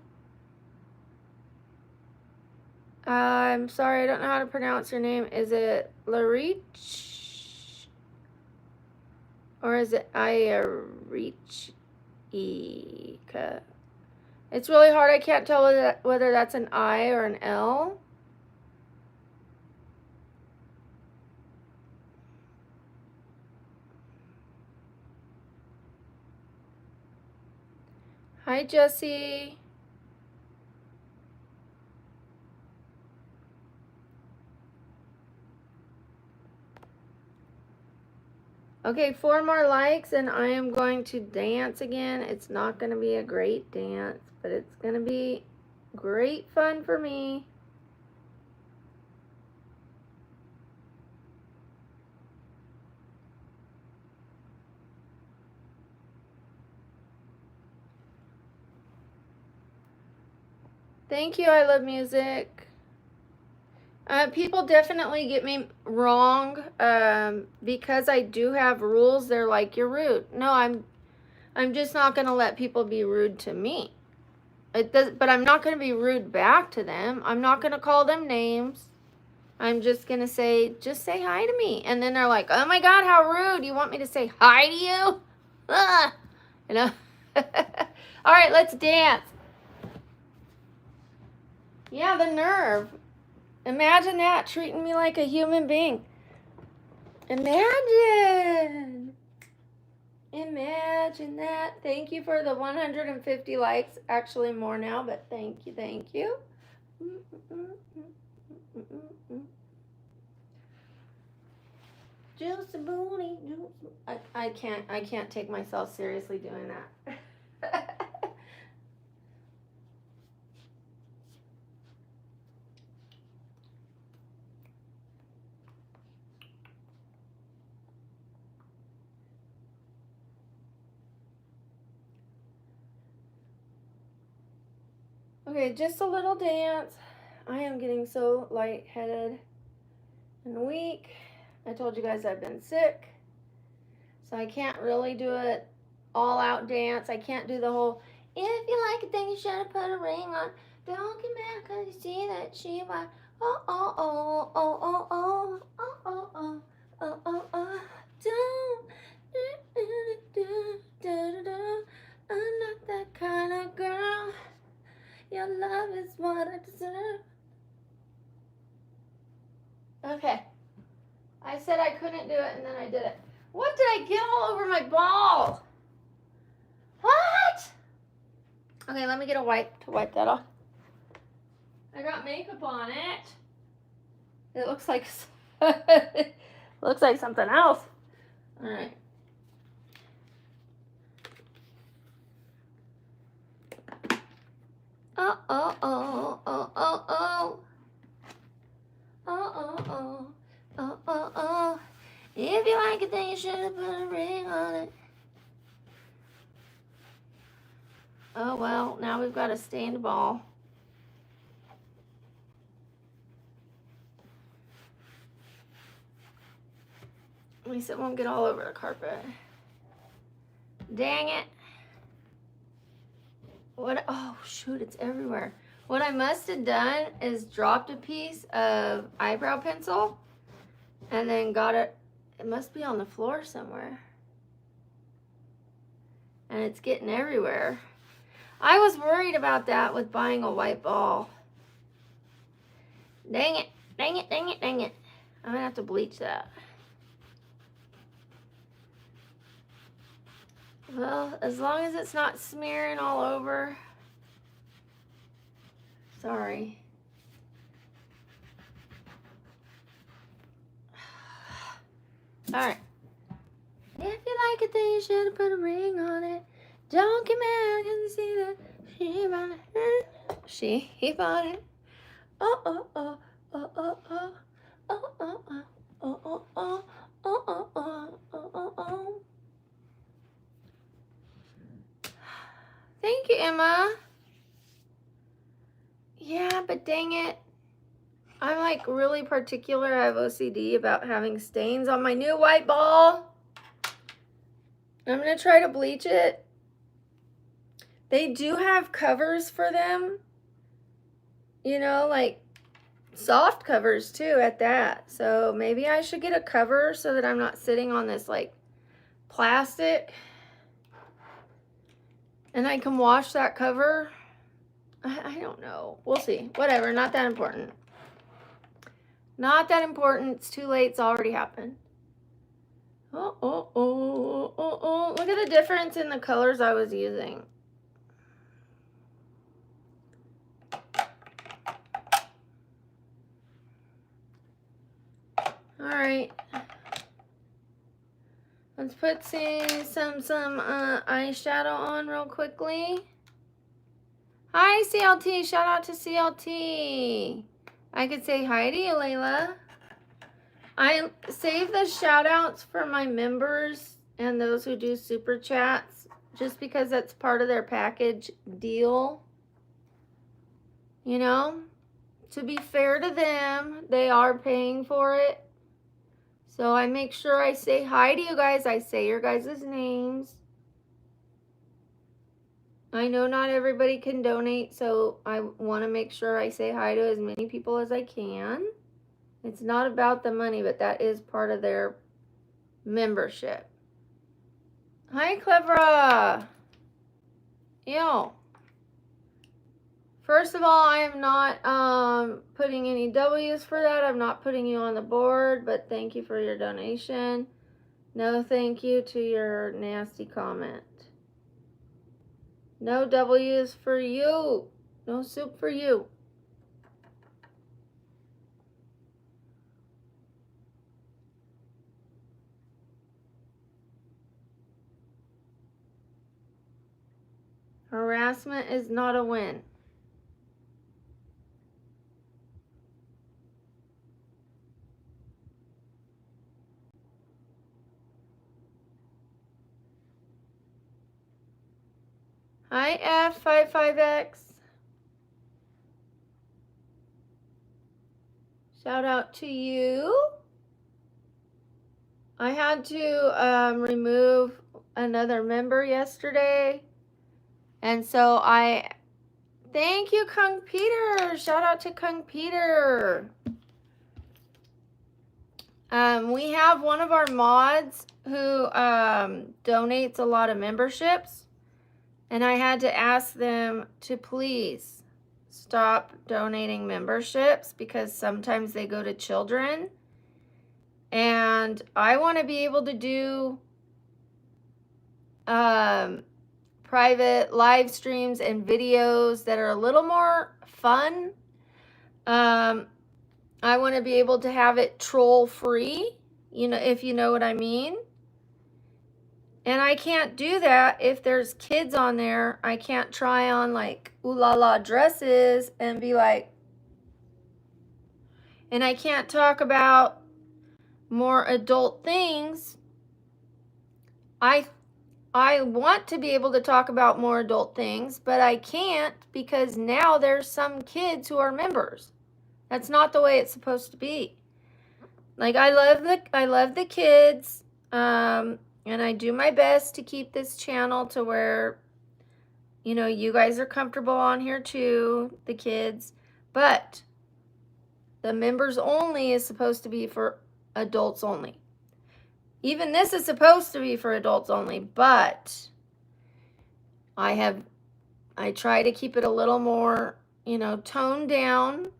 I'm sorry, I don't know how to pronounce your name. Is it Larich? Or is it Iarich? It's really hard. I can't tell whether that's an I or an L. Hi, Jessie. Okay, 4 more likes and I am going to dance again. It's not going to be a great dance, but it's going to be great fun for me. Thank you, I love music. People definitely get me wrong because I do have rules. They're like, you're rude. No, I'm just not going to let people be rude to me. But I'm not going to be rude back to them. I'm not going to call them names. I'm just going to say, just say hi to me. And then they're like, oh my God, how rude. You want me to say hi to you? Ah, you know? All right, let's dance. Yeah, the nerve. Imagine that, treating me like a human being. Imagine that. Thank you for the 150 likes. Actually more now, but thank you. Juicy booty. I can't take myself seriously doing that. Okay, just a little dance. I am getting so lightheaded and weak. I told you guys I've been sick, so I can't really do it all out dance. I can't do the whole, if you like it, then you should have put a ring on. Don't get mad because you see that she was, oh, oh, oh, oh, oh, oh, oh, oh, oh, oh, oh, oh, don't, I'm not that kind of girl. Your love is what I deserve. Okay. I said I couldn't do it and then I did it. What did I get all over my ball? What? Okay, let me get a wipe to wipe that off. I got makeup on it. It looks like looks like something else. All right. Oh, oh, oh, oh, oh, oh. Oh, oh, oh, oh, oh, oh. If you like it, then you should have put a ring on it. Oh, well, now we've got a stained ball. At least it won't get all over the carpet. Dang it. What? Oh, shoot, it's everywhere. What I must have done is dropped a piece of eyebrow pencil and then got it. It must be on the floor somewhere. And it's getting everywhere. I was worried about that with buying a white ball. Dang it, dang it, dang it, dang it. I'm gonna have to bleach that. Well, as long as it's not smearing all over. Sorry. All right. If you like it, then you should have put a ring on it. Don't get mad because you see that she bought it. She bought it. Oh, oh, oh, oh, oh, oh, oh, oh, oh, oh, oh, oh, oh, oh, oh, oh, oh. Thank you, Emma. Yeah, but dang it. I'm like really particular. I have OCD about having stains on my new white ball. I'm going to try to bleach it. They do have covers for them. You know, like soft covers too at that. So maybe I should get a cover so that I'm not sitting on this like plastic. And I can wash that cover. I don't know. We'll see. Whatever. Not that important. Not that important. It's too late. It's already happened. Oh. Look at the difference in the colors I was using. right. Let's put some eyeshadow on real quickly. Hi, CLT. Shout out to CLT. I could say hi to you, Layla. I save the shout outs for my members and those who do super chats just because that's part of their package deal. You know, to be fair to them, they are paying for it. So I make sure I say hi to you guys. I say your guys' names. I know not everybody can donate, so I want to make sure I say hi to as many people as I can. It's not about the money, but that is part of their membership. Hi, Clevera. Yo. First of all, I am not putting any W's for that. I'm not putting you on the board, but thank you for your donation. No thank you to your nasty comment. No W's for you. No soup for you. Harassment is not a win. Hi, F55X. Shout out to you. I had to remove another member yesterday. And so thank you, Kung Peter. Shout out to Kung Peter. We have one of our mods who donates a lot of memberships. And I had to ask them to please stop donating memberships because sometimes they go to children. And I want to be able to do private live streams and videos that are a little more fun. I want to be able to have it troll free, you know, if you know what I mean. And I can't do that if there's kids on there. I can't try on like ooh la la dresses and be like, and I can't talk about more adult things. I want to be able to talk about more adult things, but I can't because now there's some kids who are members. That's not the way it's supposed to be. Like I love the kids. And I do my best to keep this channel to where, you know, you guys are comfortable on here too, the kids. But the members only is supposed to be for adults only. Even this is supposed to be for adults only, but I try to keep it a little more, you know, toned down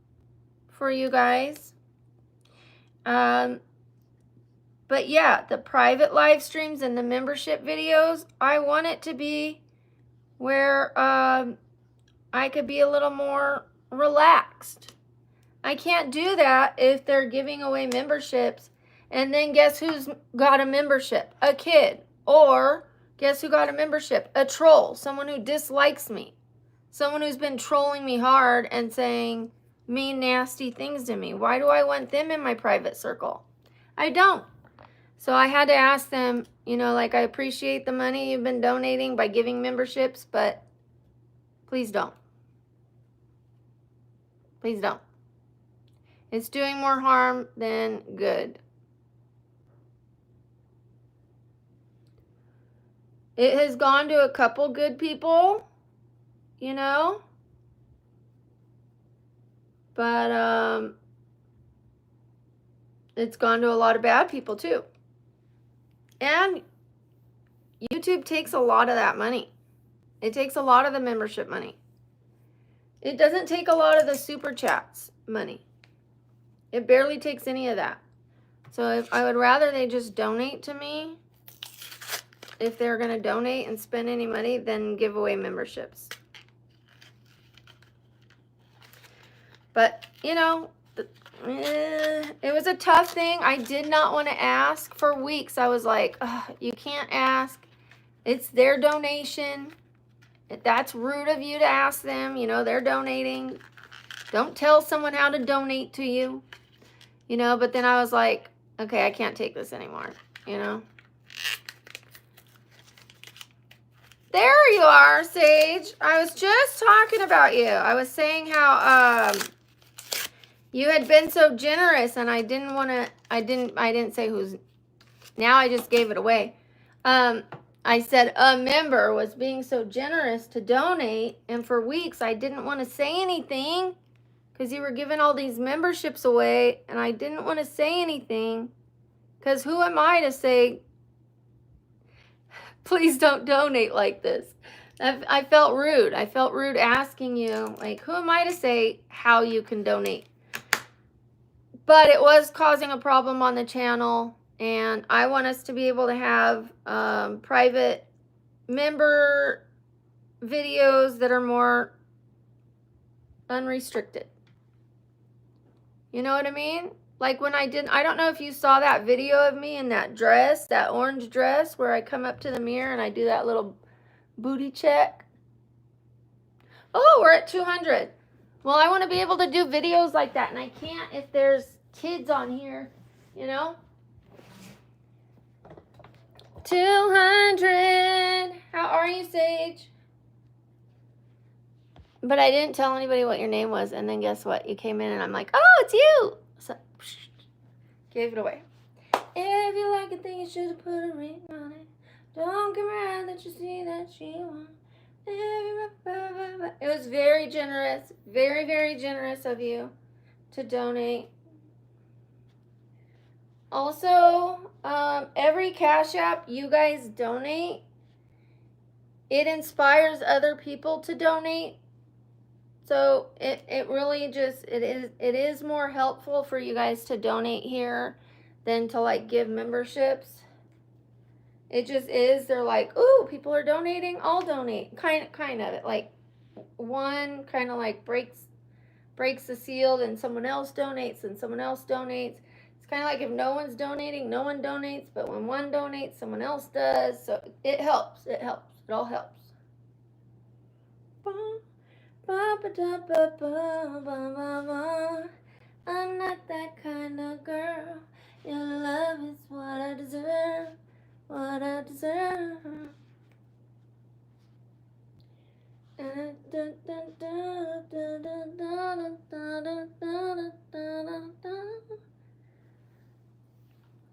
for you guys. But yeah, the private live streams and the membership videos, I want it to be where I could be a little more relaxed. I can't do that if they're giving away memberships and then guess who's got a membership? A kid. Or guess who got a membership? A troll. Someone who dislikes me. Someone who's been trolling me hard and saying mean, nasty things to me. Why do I want them in my private circle? I don't. So I had to ask them, you know, like, I appreciate the money you've been donating by giving memberships, but please don't. Please don't. It's doing more harm than good. It has gone to a couple good people, you know, but it's gone to a lot of bad people too. And YouTube takes a lot of that money. It takes a lot of the membership money. It doesn't take a lot of the super chats money. It barely takes any of that. So if I would rather they just donate to me, if they're going to donate and spend any money, than give away memberships. But, you know, It was a tough thing. I did not want to ask for weeks. I was like, you can't ask. It's their donation. That's rude of you to ask them. You know, they're donating. Don't tell someone how to donate to you. You know, but then I was like, okay, I can't take this anymore. You know. There you are, Sage. I was just talking about you. I was saying how you had been so generous, and I didn't want to. I didn't say who's. Now I just gave it away. I said a member was being so generous to donate, and for weeks I didn't want to say anything because you were giving all these memberships away, and I didn't want to say anything because who am I to say, please don't donate like this? I felt rude. I felt rude asking you, like, who am I to say how you can donate? But it was causing a problem on the channel, and I want us to be able to have private member videos that are more unrestricted. You know what I mean? Like when I don't know if you saw that video of me in that dress, that orange dress, where I come up to the mirror and I do that little booty check. Oh, we're at 200. Well, I want to be able to do videos like that, and I can't if there's kids on here, you know? 200. How are you, Sage? But I didn't tell anybody what your name was, and then guess what? You came in, and I'm like, oh, it's you. So, gave it away. If you like it, then you should have put a ring on it. Don't get mad that you see that she won. It was very generous, very, very generous of you to donate. Also, every Cash App you guys donate, it inspires other people to donate. So it really just, it is more helpful for you guys to donate here than to like give memberships. It just is. They're like, ooh, people are donating, I'll donate. Kind of it. Like one kind of like breaks the seal, then someone else donates, and someone else donates. It's kind of like if no one's donating, no one donates, but when one donates, someone else does. So it helps. It helps. It all helps. I'm not that kind of girl. Your love is what I deserve. What I deserve.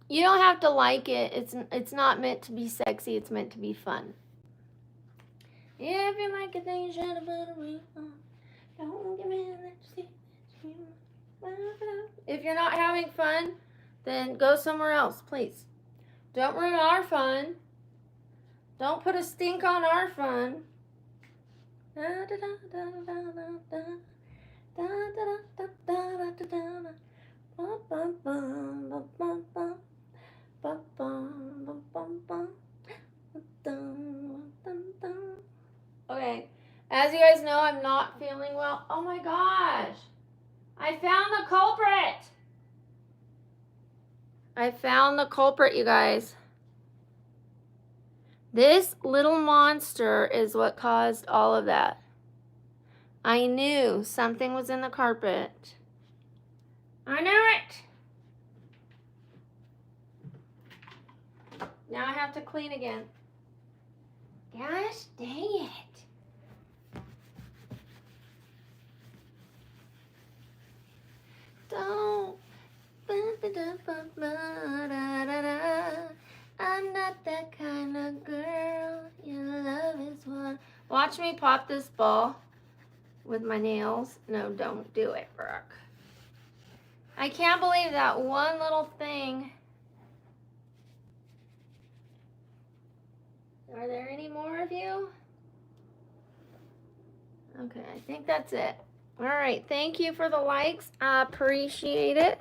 You don't have to like it. It's not meant to be sexy. It's meant to be fun. If you like it, then you should have put a ring on. Don't give me that shit. If you're not having fun, then go somewhere else, please. Don't ruin our fun. Don't put a stink on our fun. Okay, as you guys know, I'm not feeling well. Oh my gosh, I found the culprit. I found the culprit, you guys. This little monster is what caused all of that. I knew something was in the carpet. I knew it. Now I have to clean again. Gosh dang it. Don't. I'm not that kind of girl. Your love is what. Watch me pop this ball with my nails. No, don't do it, Brooke. I can't believe that one little thing. Are there any more of you? Okay, I think that's it. All right, thank you for the likes. I appreciate it.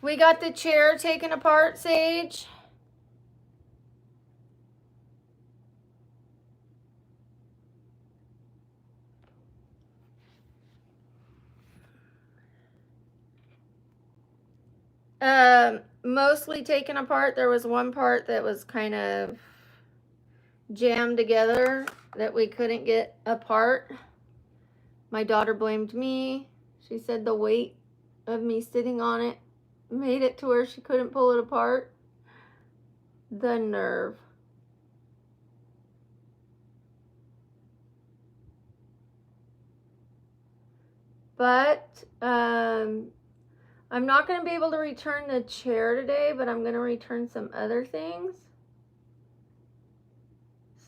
We got the chair taken apart, Sage. mostly taken apart. There was one part that was kind of jammed together that we couldn't get apart. My daughter blamed me. She said the weight of me sitting on it made it to where she couldn't pull it apart. The nerve. But I'm not going to be able to return the chair today, but I'm going to return some other things.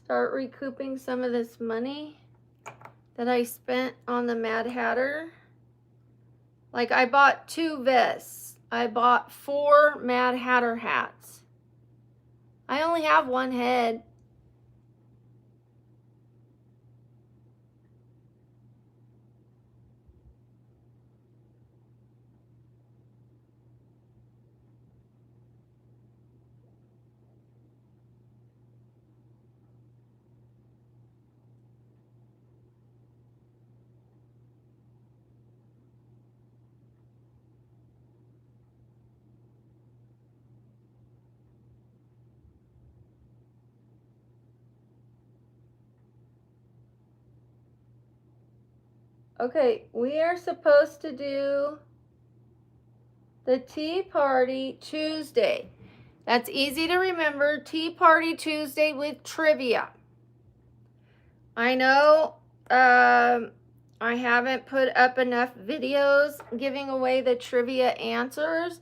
Start recouping some of this money that I spent on the Mad Hatter. Like, I bought 2 vests. I bought 4 Mad Hatter hats. I only have 1 head. Okay, we are supposed to do the Tea Party Tuesday. That's easy to remember. Tea Party Tuesday with trivia. I know I haven't put up enough videos giving away the trivia answers.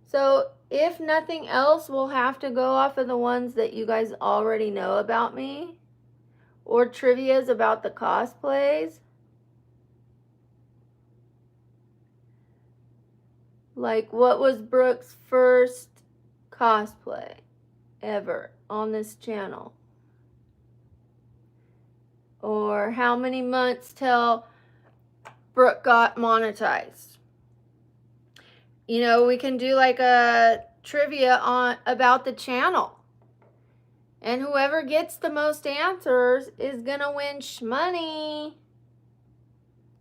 So if nothing else, we'll have to go off of the ones that you guys already know about me. Or trivias about the cosplays. Like, what was Brooke's first cosplay ever on this channel? Or how many months till Brooke got monetized? You know, we can do like a trivia on about the channel. And whoever gets the most answers is gonna win shmoney.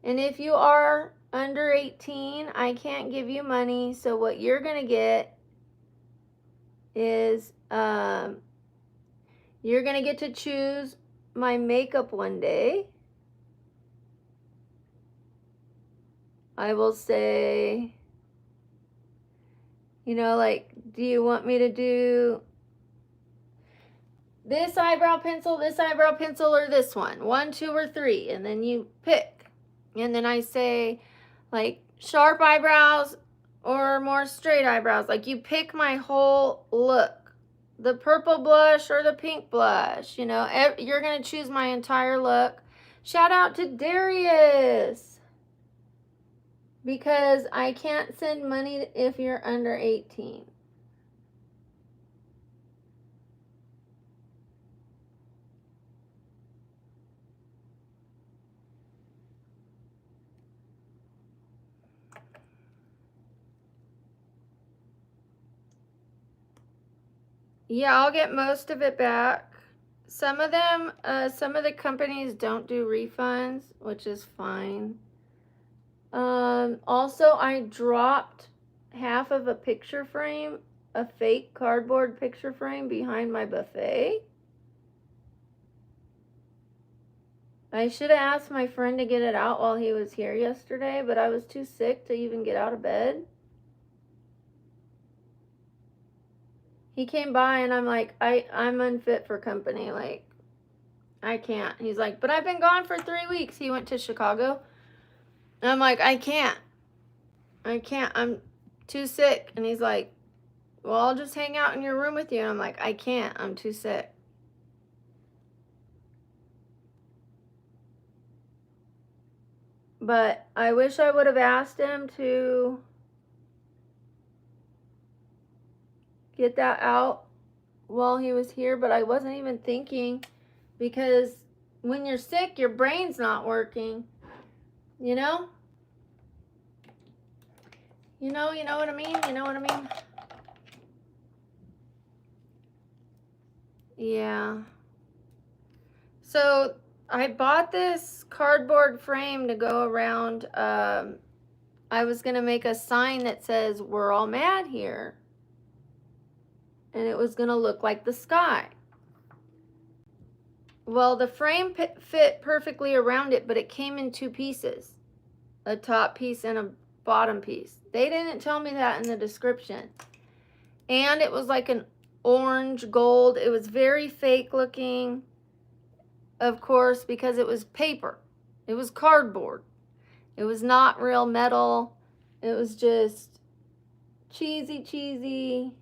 And if you are under 18, I can't give you money. So what you're gonna get is you're gonna get to choose my makeup one day. I will say, you know, like, do you want me to do this eyebrow pencil, or this one? 1, 2, or 3. And then you pick. And then I say, like, sharp eyebrows or more straight eyebrows. Like, you pick my whole look. The purple blush or the pink blush. You know, you're going to choose my entire look. Shout out to Darius. Because I can't send money if you're under 18. Yeah, I'll get most of it back. Some of them, some of the companies don't do refunds, which is fine. Also, I dropped half of a picture frame, a fake cardboard picture frame behind my buffet. I should have asked my friend to get it out while he was here yesterday, but I was too sick to even get out of bed. He came by and I'm like, I'm unfit for company. Like, I can't. He's like, but I've been gone for 3 weeks. He went to Chicago. And I'm like, I can't. I'm too sick. And he's like, well, I'll just hang out in your room with you. And I'm like, I can't. I'm too sick. But I wish I would have asked him to get that out while he was here, but I wasn't even thinking, because when you're sick, your brain's not working, you know? You know what I mean? You know what I mean? Yeah. So I bought this cardboard frame to go around I was going to make a sign that says, "We're all mad here." And it was going to look like the sky. Well, the frame fit perfectly around it, but it came in two pieces. A top piece and a bottom piece. They didn't tell me that in the description. And it was like an orange gold. It was very fake looking, of course, because it was paper. It was cardboard. It was not real metal. It was just cheesy.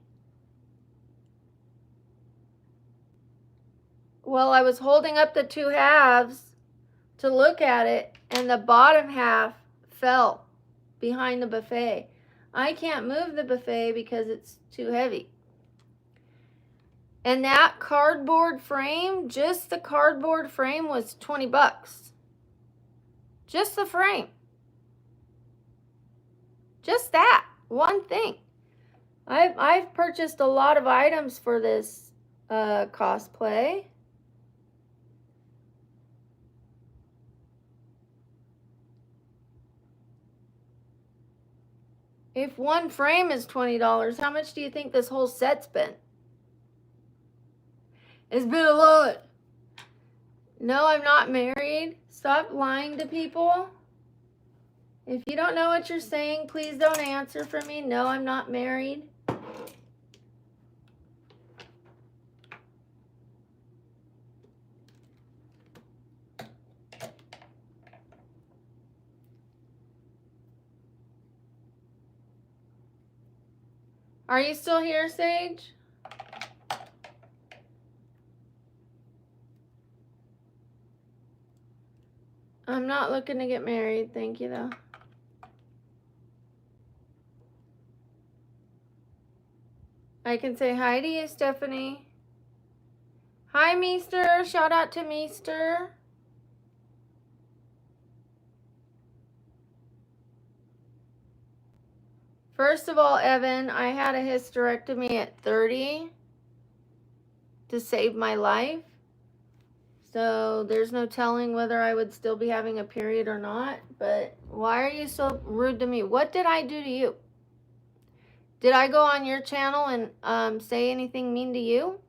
Well, I was holding up the two halves to look at it, and the bottom half fell behind the buffet. I can't move the buffet because it's too heavy. And that cardboard frame, just the cardboard frame, was 20 bucks. Just the frame. Just that one thing. I've purchased a lot of items for this cosplay. If one frame is $20, how much do you think this whole set's been? It's been a lot. No, I'm not married. Stop lying to people. If you don't know what you're saying, please don't answer for me. No, I'm not married. Are you still here, Sage? I'm not looking to get married. Thank you, though. I can say hi to you, Stephanie. Hi, Meester. Shout out to Meester. First of all, Evan, I had a hysterectomy at 30 to save my life. So there's no telling whether I would still be having a period or not. But why are you so rude to me? What did I do to you? Did I go on your channel and say anything mean to you?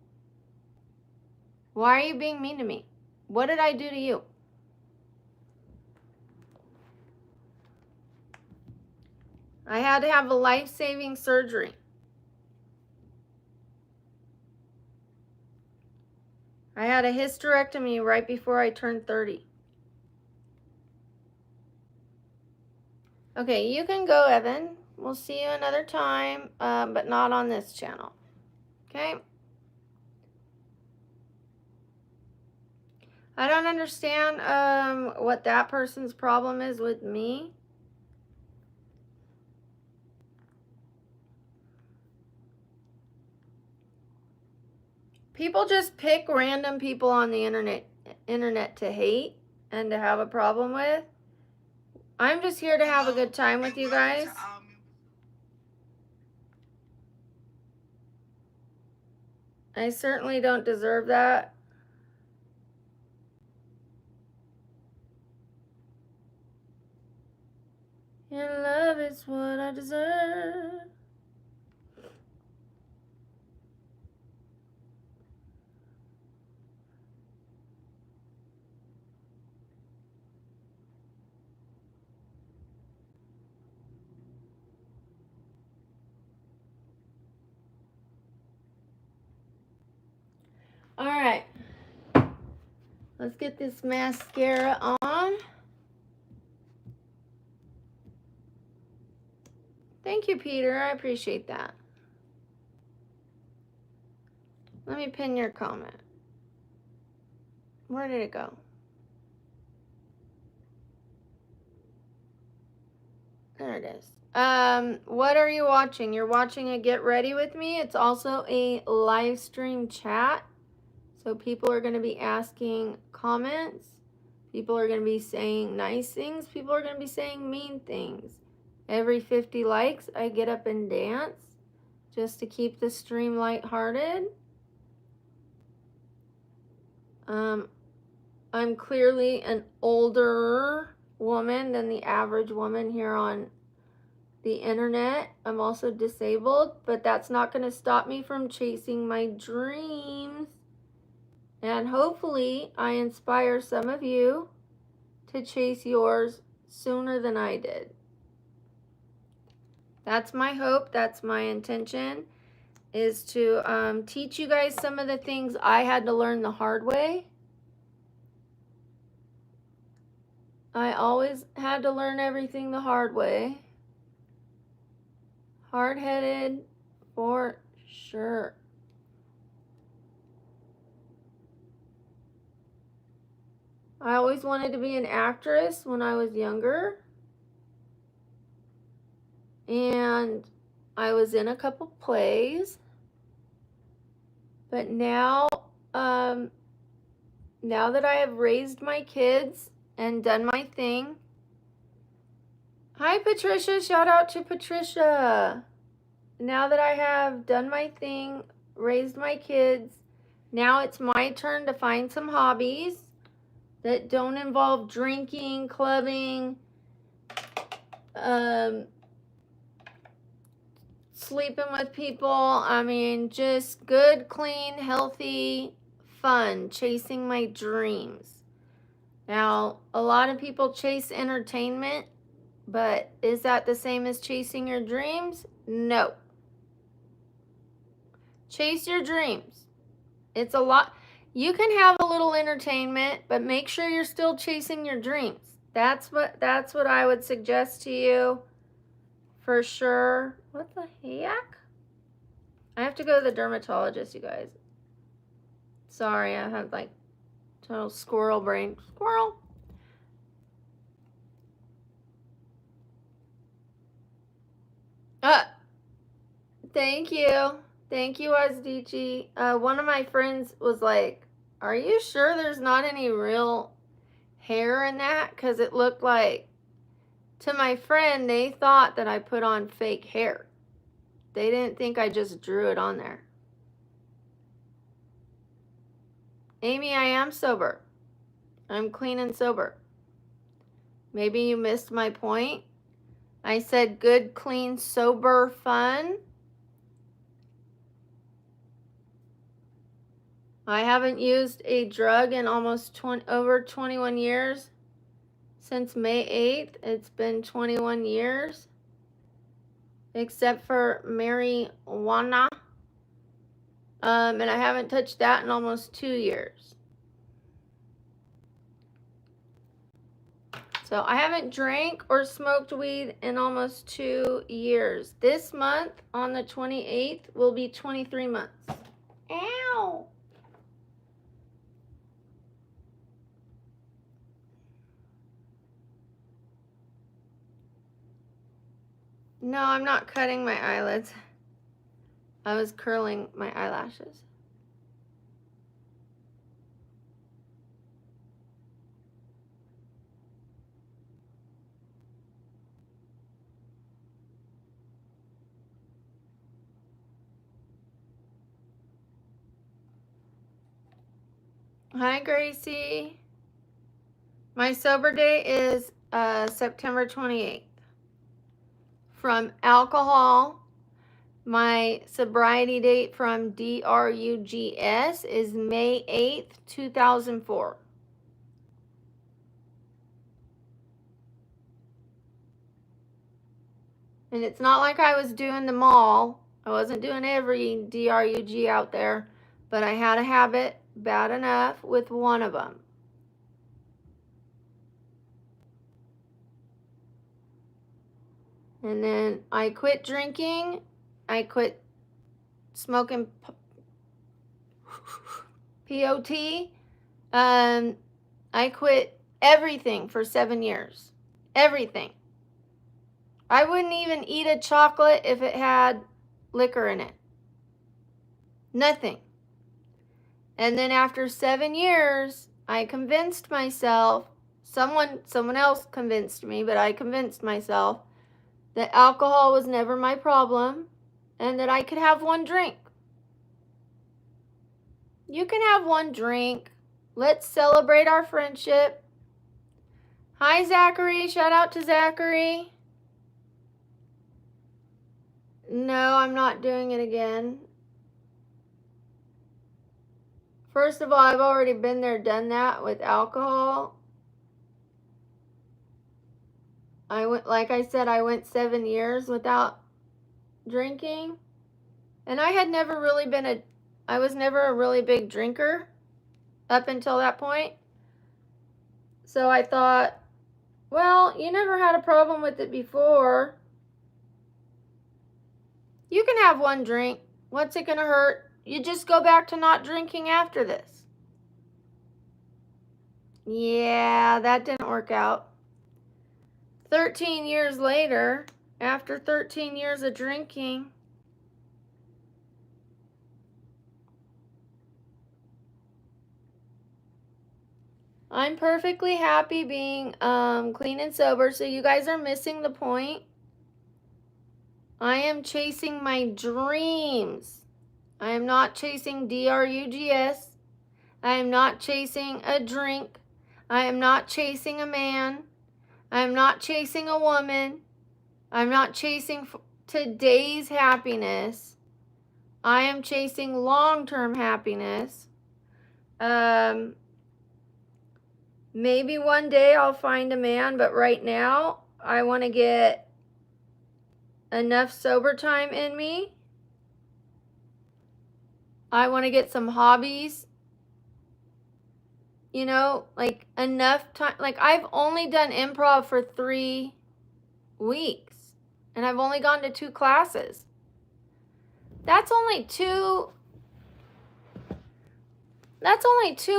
Why are you being mean to me? What did I do to you? I had to have a life-saving surgery. I had a hysterectomy right before I turned 30. Okay, you can go, Evan. We'll see you another time, but not on this channel. Okay? I don't understand what that person's problem is with me. People just pick random people on the internet to hate and to have a problem with. I'm just here to have a good time with you guys. I certainly don't deserve that. Your love is what I deserve. All right. Let's get this mascara on. Thank you, Peter. I appreciate that. Let me pin your comment. Where did it go? There it is. What are you watching? You're watching a Get Ready With Me. It's also a live stream chat. So people are going to be asking comments. People are going to be saying nice things. People are going to be saying mean things. Every 50 likes, I get up and dance just to keep the stream lighthearted. I'm clearly an older woman than the average woman here on the internet. I'm also disabled, but that's not going to stop me from chasing my dreams. And hopefully I inspire some of you to chase yours sooner than I did. That's my hope. That's my intention, is to teach you guys some of the things I had to learn the hard way. I always had to learn everything the hard way. Hard-headed for sure. I always wanted to be an actress when I was younger. And I was in a couple plays. But now that I have raised my kids and done my thing. Hi, Patricia. Shout out to Patricia. Now that I have done my thing, raised my kids, now it's my turn to find some hobbies that don't involve drinking, clubbing, sleeping with people. I mean, just good, clean, healthy fun, chasing my dreams. Now, a lot of people chase entertainment, but is that the same as chasing your dreams? No. Chase your dreams. It's a lot. You can have a little entertainment, but make sure you're still chasing your dreams. That's what I would suggest to you for sure. What the heck? I have to go to the dermatologist, you guys. Sorry, I have like total squirrel brain. Squirrel. Thank you. Thank you, Azdichi. One of my friends was like, are you sure there's not any real hair in that? Because it looked like, to my friend, they thought that I put on fake hair. They didn't think I just drew it on there. Amy, I am sober. I'm clean and sober. Maybe you missed my point. I said good, clean, sober, fun. I haven't used a drug in almost over 21 years. Since May 8th, it's been 21 years. Except for marijuana. And I haven't touched that in almost 2 years. So I haven't drank or smoked weed in almost 2 years. This month, on the 28th, will be 23 months. Ow! No, I'm not cutting my eyelids. I was curling my eyelashes. Hi, Gracie. My sober day is September 28th. From alcohol, my sobriety date from DRUGS is May 8th, 2004. And it's not like I was doing them all. I wasn't doing every DRUG out there, but I had a habit bad enough with one of them. And then I quit drinking. I quit smoking POT. I quit everything for 7 years. Everything. I wouldn't even eat a chocolate if it had liquor in it. Nothing. And then after 7 years, I convinced myself, someone else convinced me, but I convinced myself that alcohol was never my problem and that I could have one drink. You can have one drink. Let's celebrate our friendship. Hi, Zachary. Shout out to Zachary. No, I'm not doing it again. First of all, I've already been there, done that with alcohol. Like I said, I went 7 years without drinking. And I had never really I was never a really big drinker up until that point. So I thought, well, you never had a problem with it before. You can have one drink. What's it gonna hurt? You just go back to not drinking after this. Yeah, that didn't work out. 13 years later, after 13 years of drinking, I'm perfectly happy being clean and sober, so you guys are missing the point. I am chasing my dreams. I am not chasing drugs. I am not chasing a drink. I am not chasing a man. I am not chasing a woman. I'm not chasing today's happiness. I am chasing long-term happiness. Maybe one day I'll find a man, but right now I want to get enough sober time in me. I want to get some hobbies. You know, like enough time. Like I've only done improv for 3 weeks and I've only gone to 2 classes. That's only 2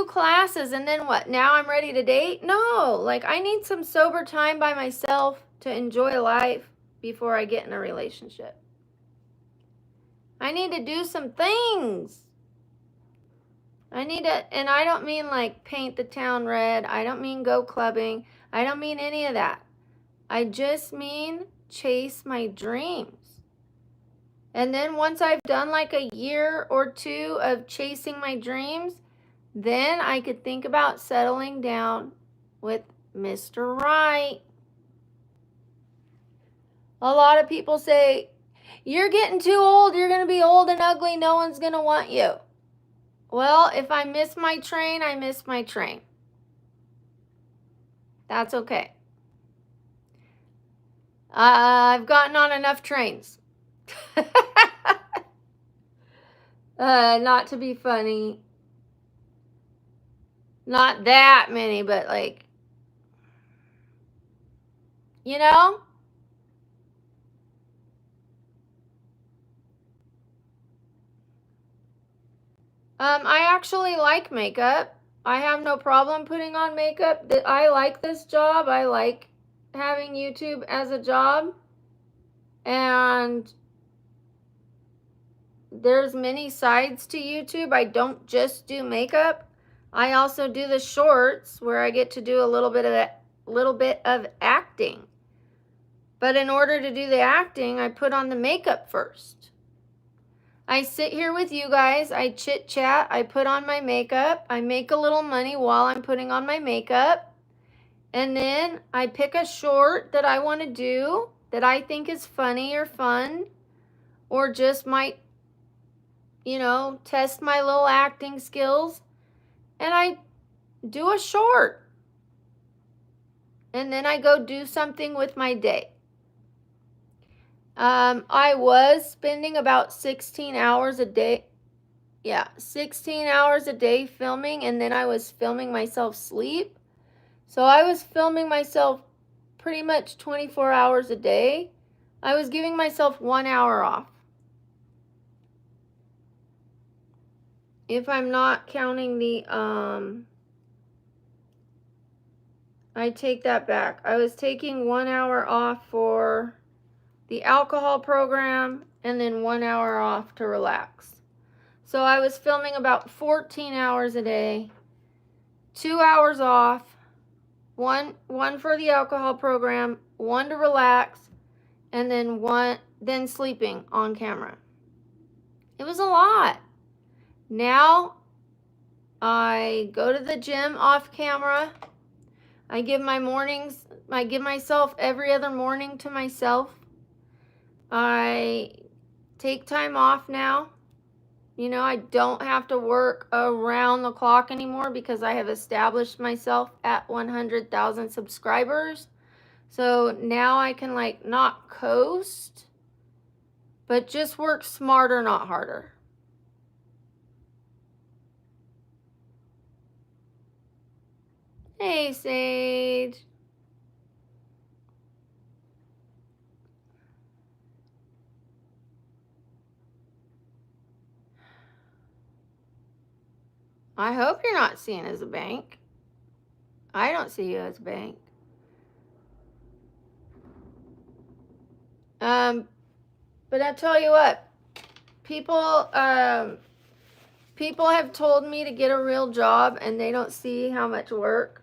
classes, and then what? Now I'm ready to date? No, like I need some sober time by myself to enjoy life before I get in a relationship. I need to do some things. And I don't mean like paint the town red. I don't mean go clubbing. I don't mean any of that. I just mean chase my dreams. And then once I've done like a year or 2 of chasing my dreams, then I could think about settling down with Mr. Right. A lot of people say, you're getting too old. You're going to be old and ugly. No one's going to want you. Well, if I miss my train, I miss my train. That's okay. I've gotten on enough trains. Not to be funny. Not that many, but like, you know? I actually like makeup. I have no problem putting on makeup. I like this job. I like having YouTube as a job. And there's many sides to YouTube. I don't just do makeup. I also do the shorts where I get to do a little bit of acting. But in order to do the acting, I put on the makeup first. I sit here with you guys, I chit chat, I put on my makeup, I make a little money while I'm putting on my makeup, and then I pick a short that I want to do that I think is funny or fun, or just might, test my little acting skills, and I do a short. And then I go do something with my day. I was spending about 16 hours a day. Yeah, 16 hours a day filming, and then I was filming myself sleep. So I was filming myself pretty much 24 hours a day. I was giving myself 1 hour off. If I'm not counting the, I take that back. I was taking 1 hour off for the alcohol program, and then 1 hour off to relax. So I was filming about 14 hours a day, 2 hours off, one for the alcohol program, 1 to relax, and then sleeping on camera. It was a lot. Now I go to the gym off camera. I give myself every other morning to myself. I take time off now. You know, I don't have to work around the clock anymore because I have established myself at 100,000 subscribers. So now I can like not coast, but just work smarter, not harder. Hey, Sage. I hope you're not seen as a bank. I don't see you as a bank. But I tell you what, people have told me to get a real job, and they don't see how much work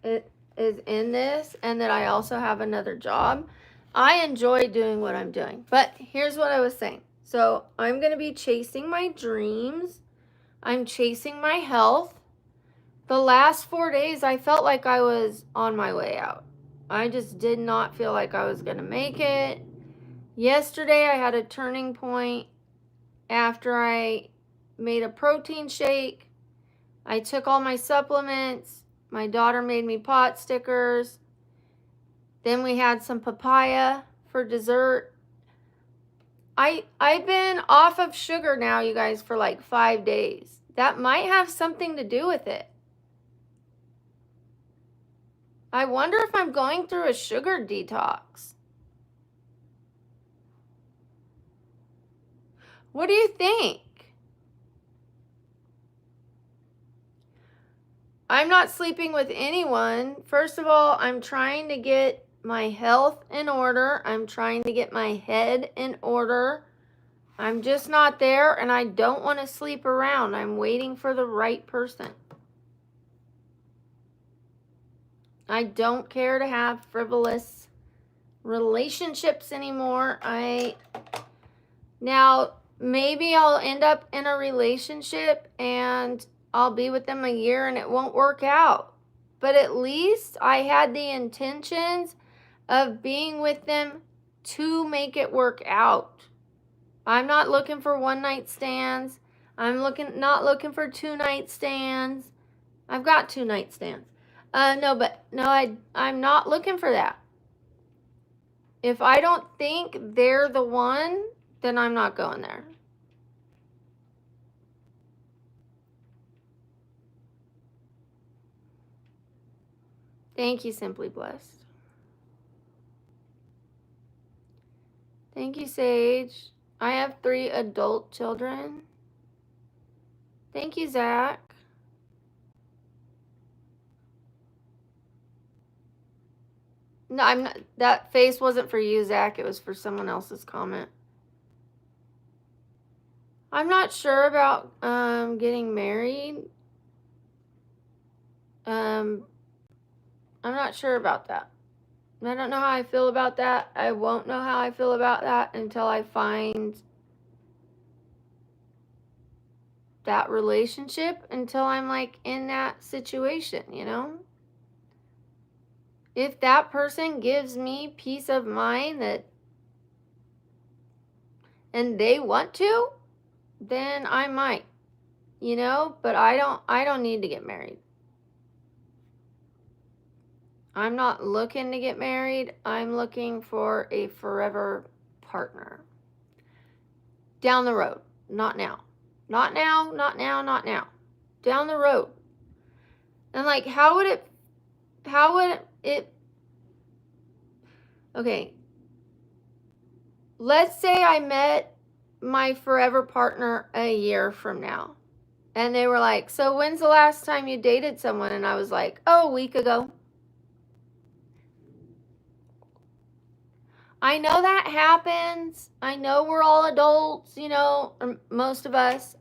it is in this, and that I also have another job. I enjoy doing what I'm doing. But here's what I was saying. So I'm going to be chasing my dreams. I'm chasing my health. The last 4 days, I felt like I was on my way out. I just did not feel like I was going to make it. Yesterday, I had a turning point after I made a protein shake. I took all my supplements. My daughter made me pot stickers. Then we had some papaya for dessert. I've been off of sugar now, you guys, for like 5 days. That might have something to do with it. I wonder if I'm going through a sugar detox. What do you think? I'm not sleeping with anyone. First of all, I'm trying to get my health in order. I'm trying to get my head in order. I'm just not there, and I don't want to sleep around. I'm waiting for the right person. I don't care to have frivolous relationships anymore. Now, maybe I'll end up in a relationship and I'll be with them a year and it won't work out. But at least I had the intentions of being with them to make it work out. I'm not looking for one night stands. I'm not looking for 2 night stands. I've got 2 night stands. I'm not looking for that. If I don't think they're the one, then I'm not going there. Thank you, Simply Blessed. Thank you, Sage. I have 3 adult children. Thank you, Zach. No, I'm not. That face wasn't for you, Zach. It was for someone else's comment. I'm not sure about getting married. I'm not sure about that. I don't know how I feel about that. I won't know how I feel about that until I find that relationship, until I'm like in that situation, you know? If that person gives me peace of mind and they want to, then I might, you know, but I don't need to get married. I'm not looking to get married. I'm looking for a forever partner. Down the road, not now. Not now, not now, not now. Down the road. And like, how would it, okay. Let's say I met my forever partner a year from now. And they were like, so when's the last time you dated someone? And I was like, oh, a week ago. I know that happens. I know we're all adults, you know, or most of us.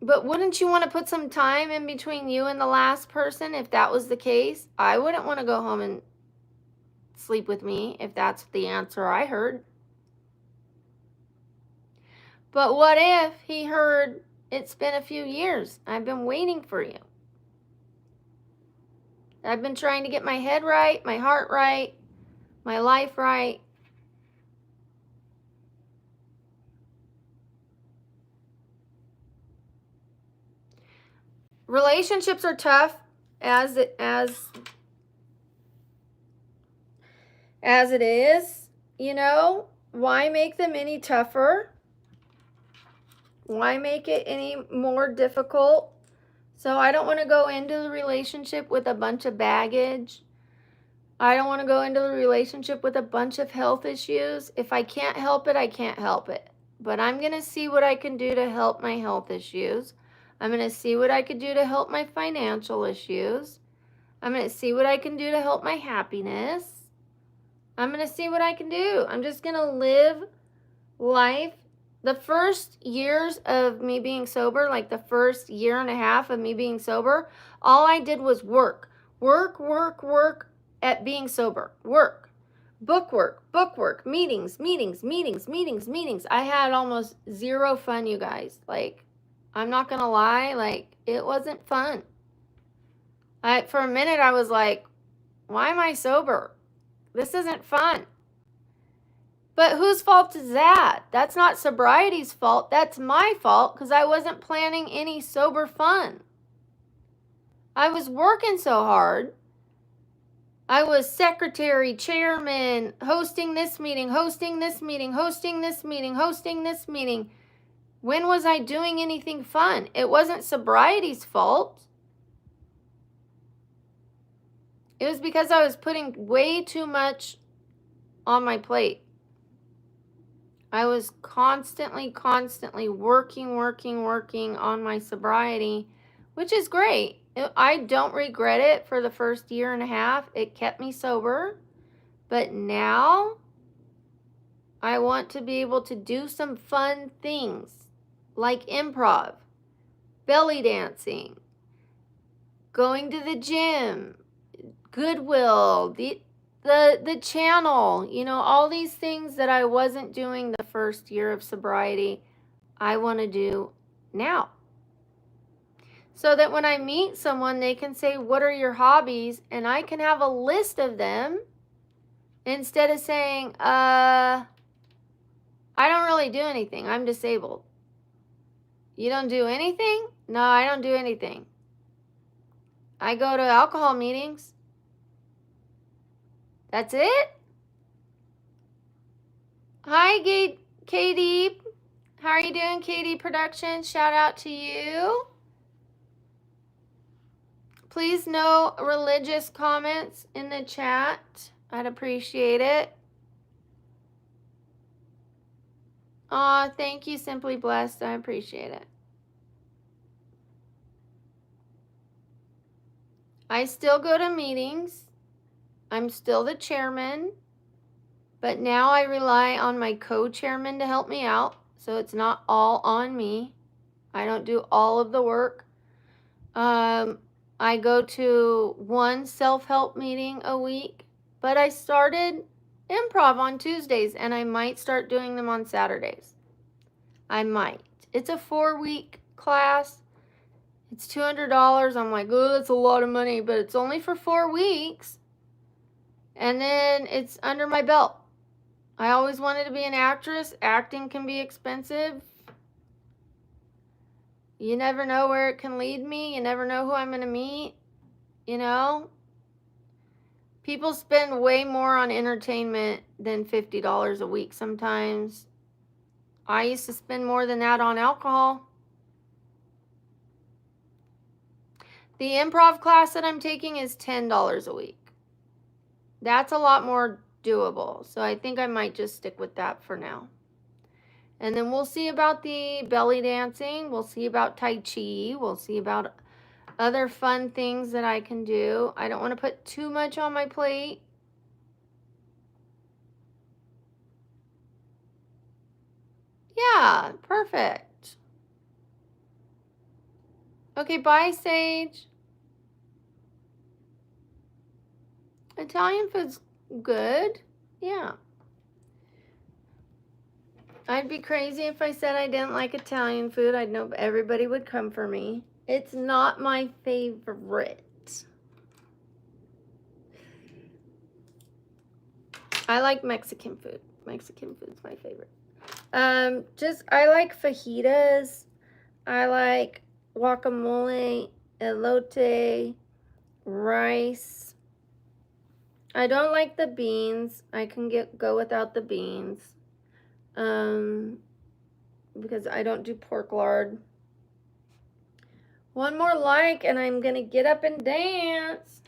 But wouldn't you want to put some time in between you and the last person if that was the case? I wouldn't want to go home and sleep with me if that's the answer I heard. But what if he heard, it's been a few years, I've been waiting for you. I've been trying to get my head right, my heart right, my life right. relationships are tough as it is, you know. Why make them any tougher? Why make it any more difficult? So I don't want to go into the relationship with a bunch of baggage. I don't want to go into the relationship with a bunch of health issues. If I can't help it, I can't help it. But I'm going to see what I can do to help my health issues. I'm going to see what I could do to help my financial issues. I'm going to see what I can do to help my happiness. I'm going to see what I can do. I'm just going to live life. The first years of me being sober, like the first year and a half of me being sober, all I did was work at being sober. Work, book work, meetings. I had almost zero fun, you guys. Like, I'm not going to lie, like, it wasn't fun. For a minute, I was like, why am I sober? This isn't fun. But whose fault is that? That's not sobriety's fault. That's my fault because I wasn't planning any sober fun. I was working so hard. I was secretary, chairman, hosting this meeting. When was I doing anything fun? It wasn't sobriety's fault. It was because I was putting way too much on my plate. I was constantly working on my sobriety, which is great. I don't regret it for the first year and a half. It kept me sober. But now I want to be able to do some fun things like improv, belly dancing, going to the gym, Goodwill, the channel, you know, all these things that I wasn't doing the first year of sobriety, I want to do now. So that when I meet someone, they can say, what are your hobbies? And I can have a list of them instead of saying, I don't really do anything. I'm disabled. You don't do anything? No, I don't do anything. I go to alcohol meetings. That's it? Hi, KD. How are you doing, KD Productions? Shout out to you. Please no religious comments in the chat. I'd appreciate it. Aw, thank you, Simply Blessed. I appreciate it. I still go to meetings. I'm still the chairman. But now I rely on my co-chairman to help me out. So it's not all on me. I don't do all of the work. I go to one self-help meeting a week. But I started improv on Tuesdays, and I might start doing them on Saturdays. I might. It's a 4-week class. It's $200. I'm like, oh, that's a lot of money, but it's only for 4 weeks. And then it's under my belt. I always wanted to be an actress. Acting can be expensive. You never know where it can lead me. You never know who I'm going to meet. You know? People spend way more on entertainment than $50 a week sometimes. I used to spend more than that on alcohol. The improv class that I'm taking is $10 a week. That's a lot more doable. So I think I might just stick with that for now. And then we'll see about the belly dancing. We'll see about Tai Chi. We'll see about other fun things that I can do. I don't want to put too much on my plate. Yeah, perfect. Okay, bye, Sage. Italian food's good. Yeah. I'd be crazy if I said I didn't like Italian food. I'd know everybody would come for me. It's not my favorite. I like Mexican food. Mexican food's my favorite. I like fajitas. I like guacamole. elote, rice. I don't like the beans. I can go without the beans. Because I don't do pork lard. One more like and I'm gonna get up and dance.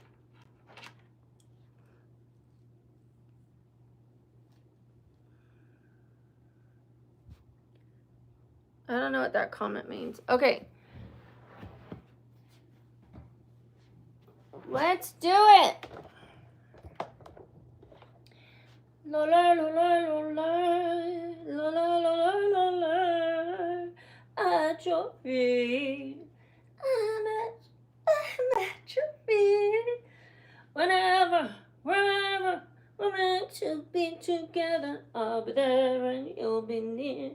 I don't know what that comment means. Okay. Let's do it. La la la la la la la la la la la at your feet. I'm at your feet. Whenever, wherever we're meant to be together, I'll be there and you'll be near.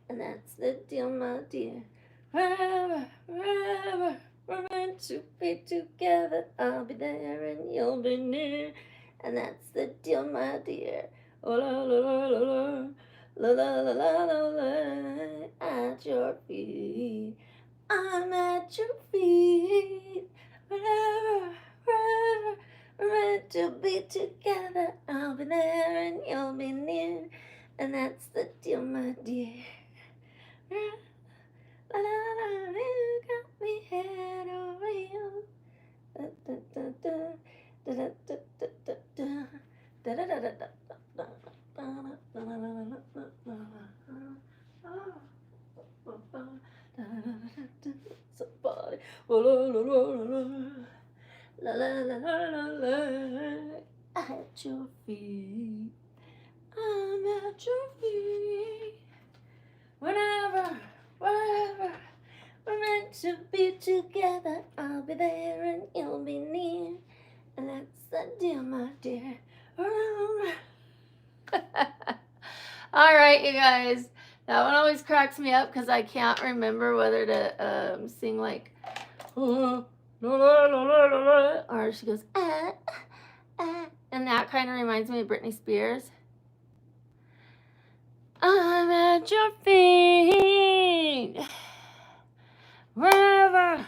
And that's the deal, my dear. Wherever, wherever we're meant to be together, I'll be there and you'll be near. And that's the deal, my dear. Oh, la la la la la. La la la la la la. At your feet. I'm at your feet. Wherever, wherever we're meant to be together, I'll be there and you'll be near. And that's the deal, my dear. La la la, you got me head over heels. Da da da da da da da da da da da da da. Somebody, la la la la la la la, at your feet. I'm at your feet. Whenever, wherever we're meant to be together, I'll be there and you'll be near. And that's the deal, my dear. All right, you guys. That one always cracks me up because I can't remember whether to sing like, or she goes, and that kind of reminds me of Britney Spears. I'm at your feet. Wherever,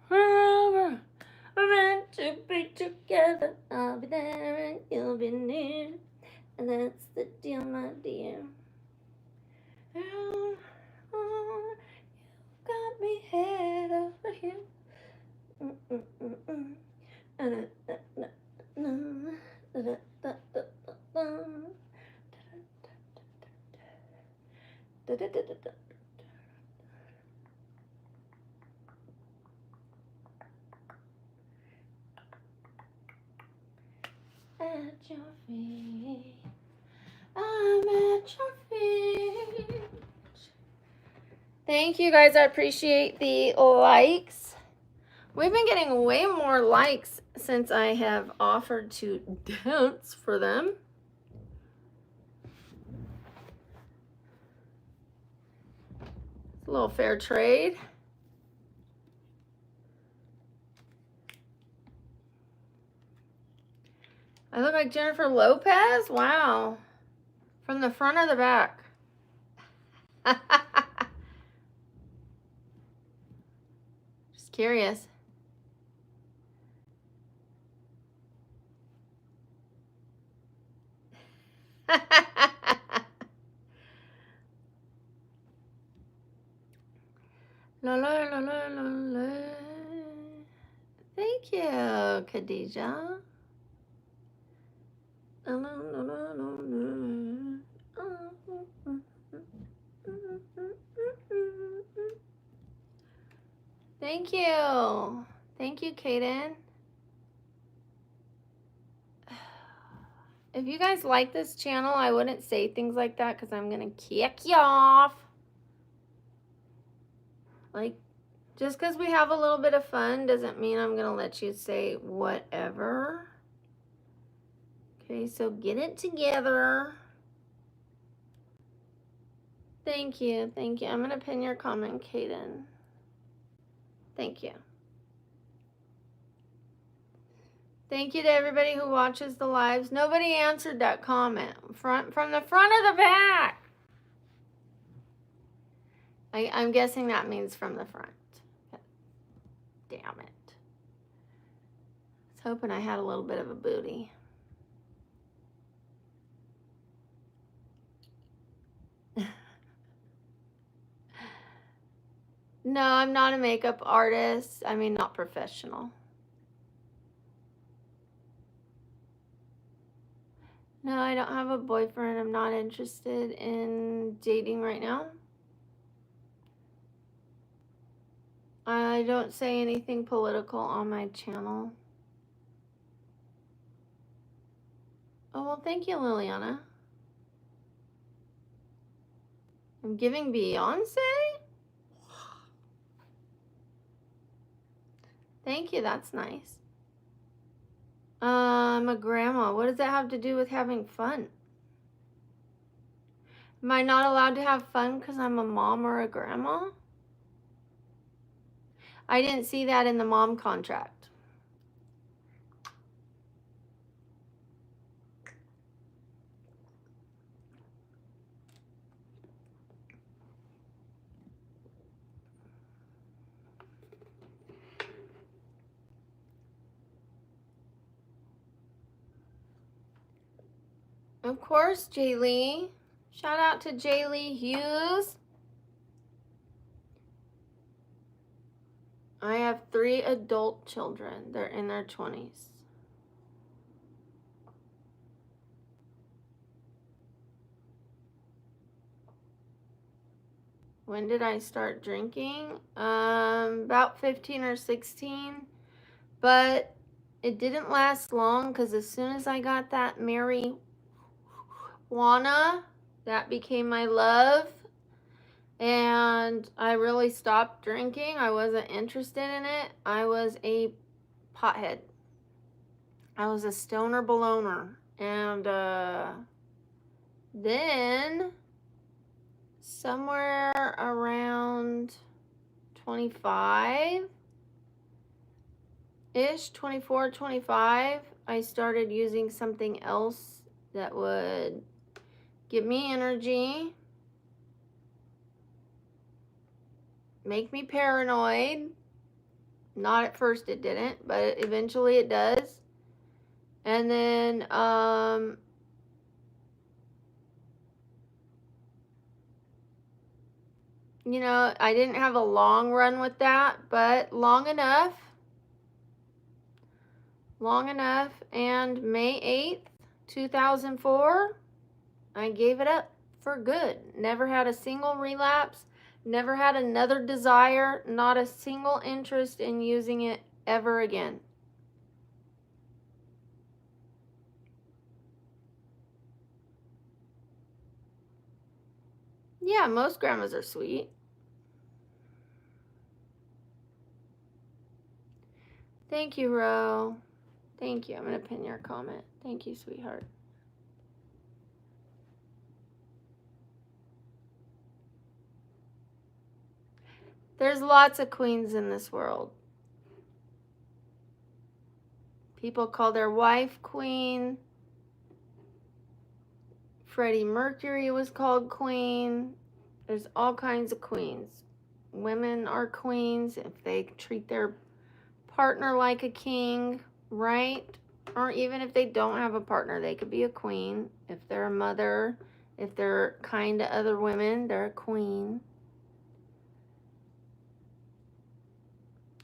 wherever we're meant to be together, I'll be there and you'll be near. And that's the deal, my dear. You got me head over heels. At your feet, I'm at your feet. Thank you guys, I appreciate the likes. We've been getting way more likes since I have offered to dance for them. It's a little fair trade. I look like Jennifer Lopez? Wow. From the front or the back? Just curious. La la la la la la. Thank you, Khadija. Thank you. Thank you, Kaden. If you guys like this channel, I wouldn't say things like that because I'm going to kick you off. Like, just because we have a little bit of fun doesn't mean I'm going to let you say whatever. Okay, so get it together. Thank you. Thank you. I'm going to pin your comment, Kaden. Thank you. Thank you to everybody who watches the lives. Nobody answered that comment. From the front or the back? I'm guessing that means from the front. Damn it. I was hoping I had a little bit of a booty. No, I'm not a makeup artist. I mean, not professional. No, I don't have a boyfriend. I'm not interested in dating right now. I don't say anything political on my channel. Oh, well, thank you, Liliana. I'm giving Beyonce? Thank you, that's nice. I'm a grandma. What does that have to do with having fun? Am I not allowed to have fun because I'm a mom or a grandma? I didn't see that in the mom contract. Of course, Jay Lee. Shout out to Jay Lee Hughes. I have 3 adult children. They're in their 20s. When did I start drinking? About 15 or 16. But it didn't last long because as soon as I got that marijuana, that became my love. And I really stopped drinking. I wasn't interested in it. I was a pothead. I was a stoner beloner. And then somewhere around 25-ish, 24, 25, I started using something else that would give me energy, make me paranoid. Not at first it didn't, but eventually it does. And then you know, I didn't have a long run with that, but long enough. And May 8th, 2004, I gave it up for good. Never had a single relapse, never had another desire, not a single interest in using it ever again. Yeah, most grandmas are sweet. Thank you, Ro. Thank you. I'm going to pin your comment. Thank you, sweetheart. There's lots of queens in this world. People call their wife queen. Freddie Mercury was called queen. There's all kinds of queens. Women are queens if they treat their partner like a king, right? Or even if they don't have a partner, they could be a queen. If they're a mother, if they're kind to other women, they're a queen.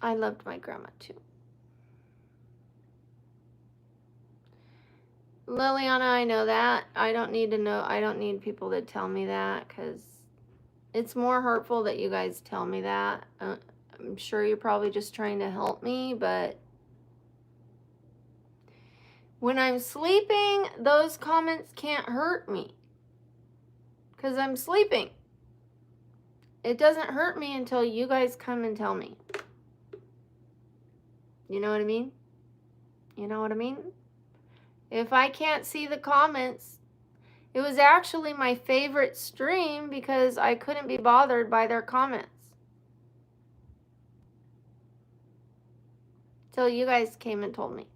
I loved my grandma too. Liliana, I know that. I don't need to know. I don't need people to tell me that because it's more hurtful that you guys tell me that. I'm sure you're probably just trying to help me, but when I'm sleeping, those comments can't hurt me because I'm sleeping. It doesn't hurt me until you guys come and tell me. You know what I mean? You know what I mean? If I can't see the comments, it was actually my favorite stream because I couldn't be bothered by their comments. Till you guys came and told me.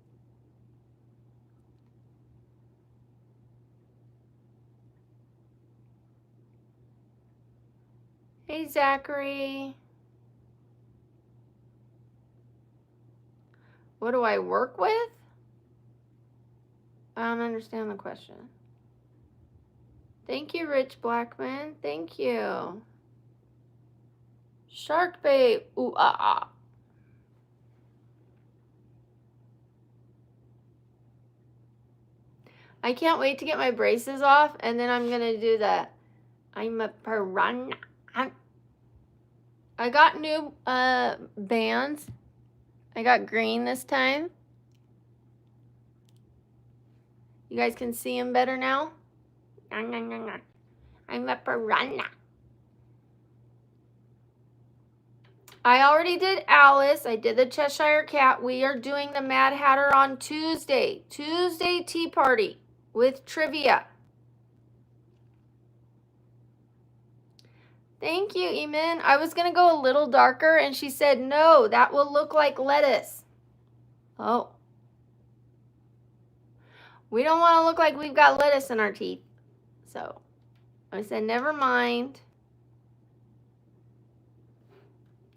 Hey, Zachary. What do I work with? I don't understand the question. Thank you, Rich Blackman. Thank you. Shark bait. Ooh, ah, ah. I can't wait to get my braces off, and then I'm gonna do that. I'm a piranha. I got new bands. I got green this time. You guys can see them better now. I'm a piranha. I already did Alice. I did the Cheshire Cat. We are doing the Mad Hatter on Tuesday. Tuesday tea party with trivia. Thank you, Eamon. I was going to go a little darker, and she said, no, that will look like lettuce. Oh. We don't want to look like we've got lettuce in our teeth. So I said, never mind.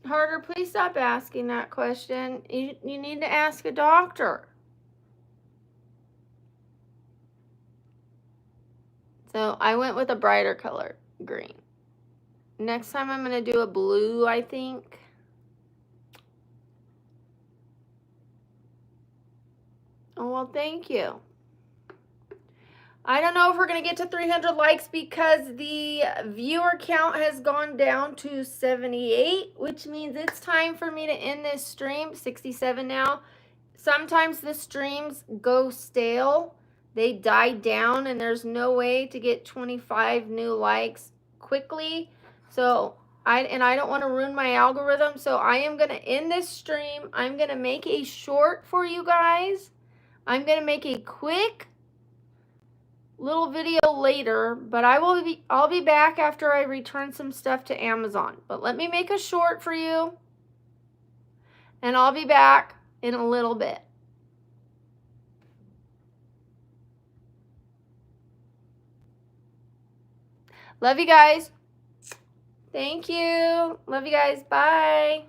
Harder, please stop asking that question. You need to ask a doctor. So I went with a brighter color, green. Next time I'm going to do a blue, I think. Oh, well, thank you. I don't know if we're going to get to 300 likes because the viewer count has gone down to 78, which means it's time for me to end this stream. 67 now. Sometimes the streams go stale. They die down, and there's no way to get 25 new likes quickly. So I don't want to ruin my algorithm. So I am going to end this stream. I'm going to make a short for you guys. I'm going to make a quick little video later, but I'll be back after I return some stuff to Amazon. But let me make a short for you, and I'll be back in a little bit. Love you guys. Thank you. Love you guys. Bye.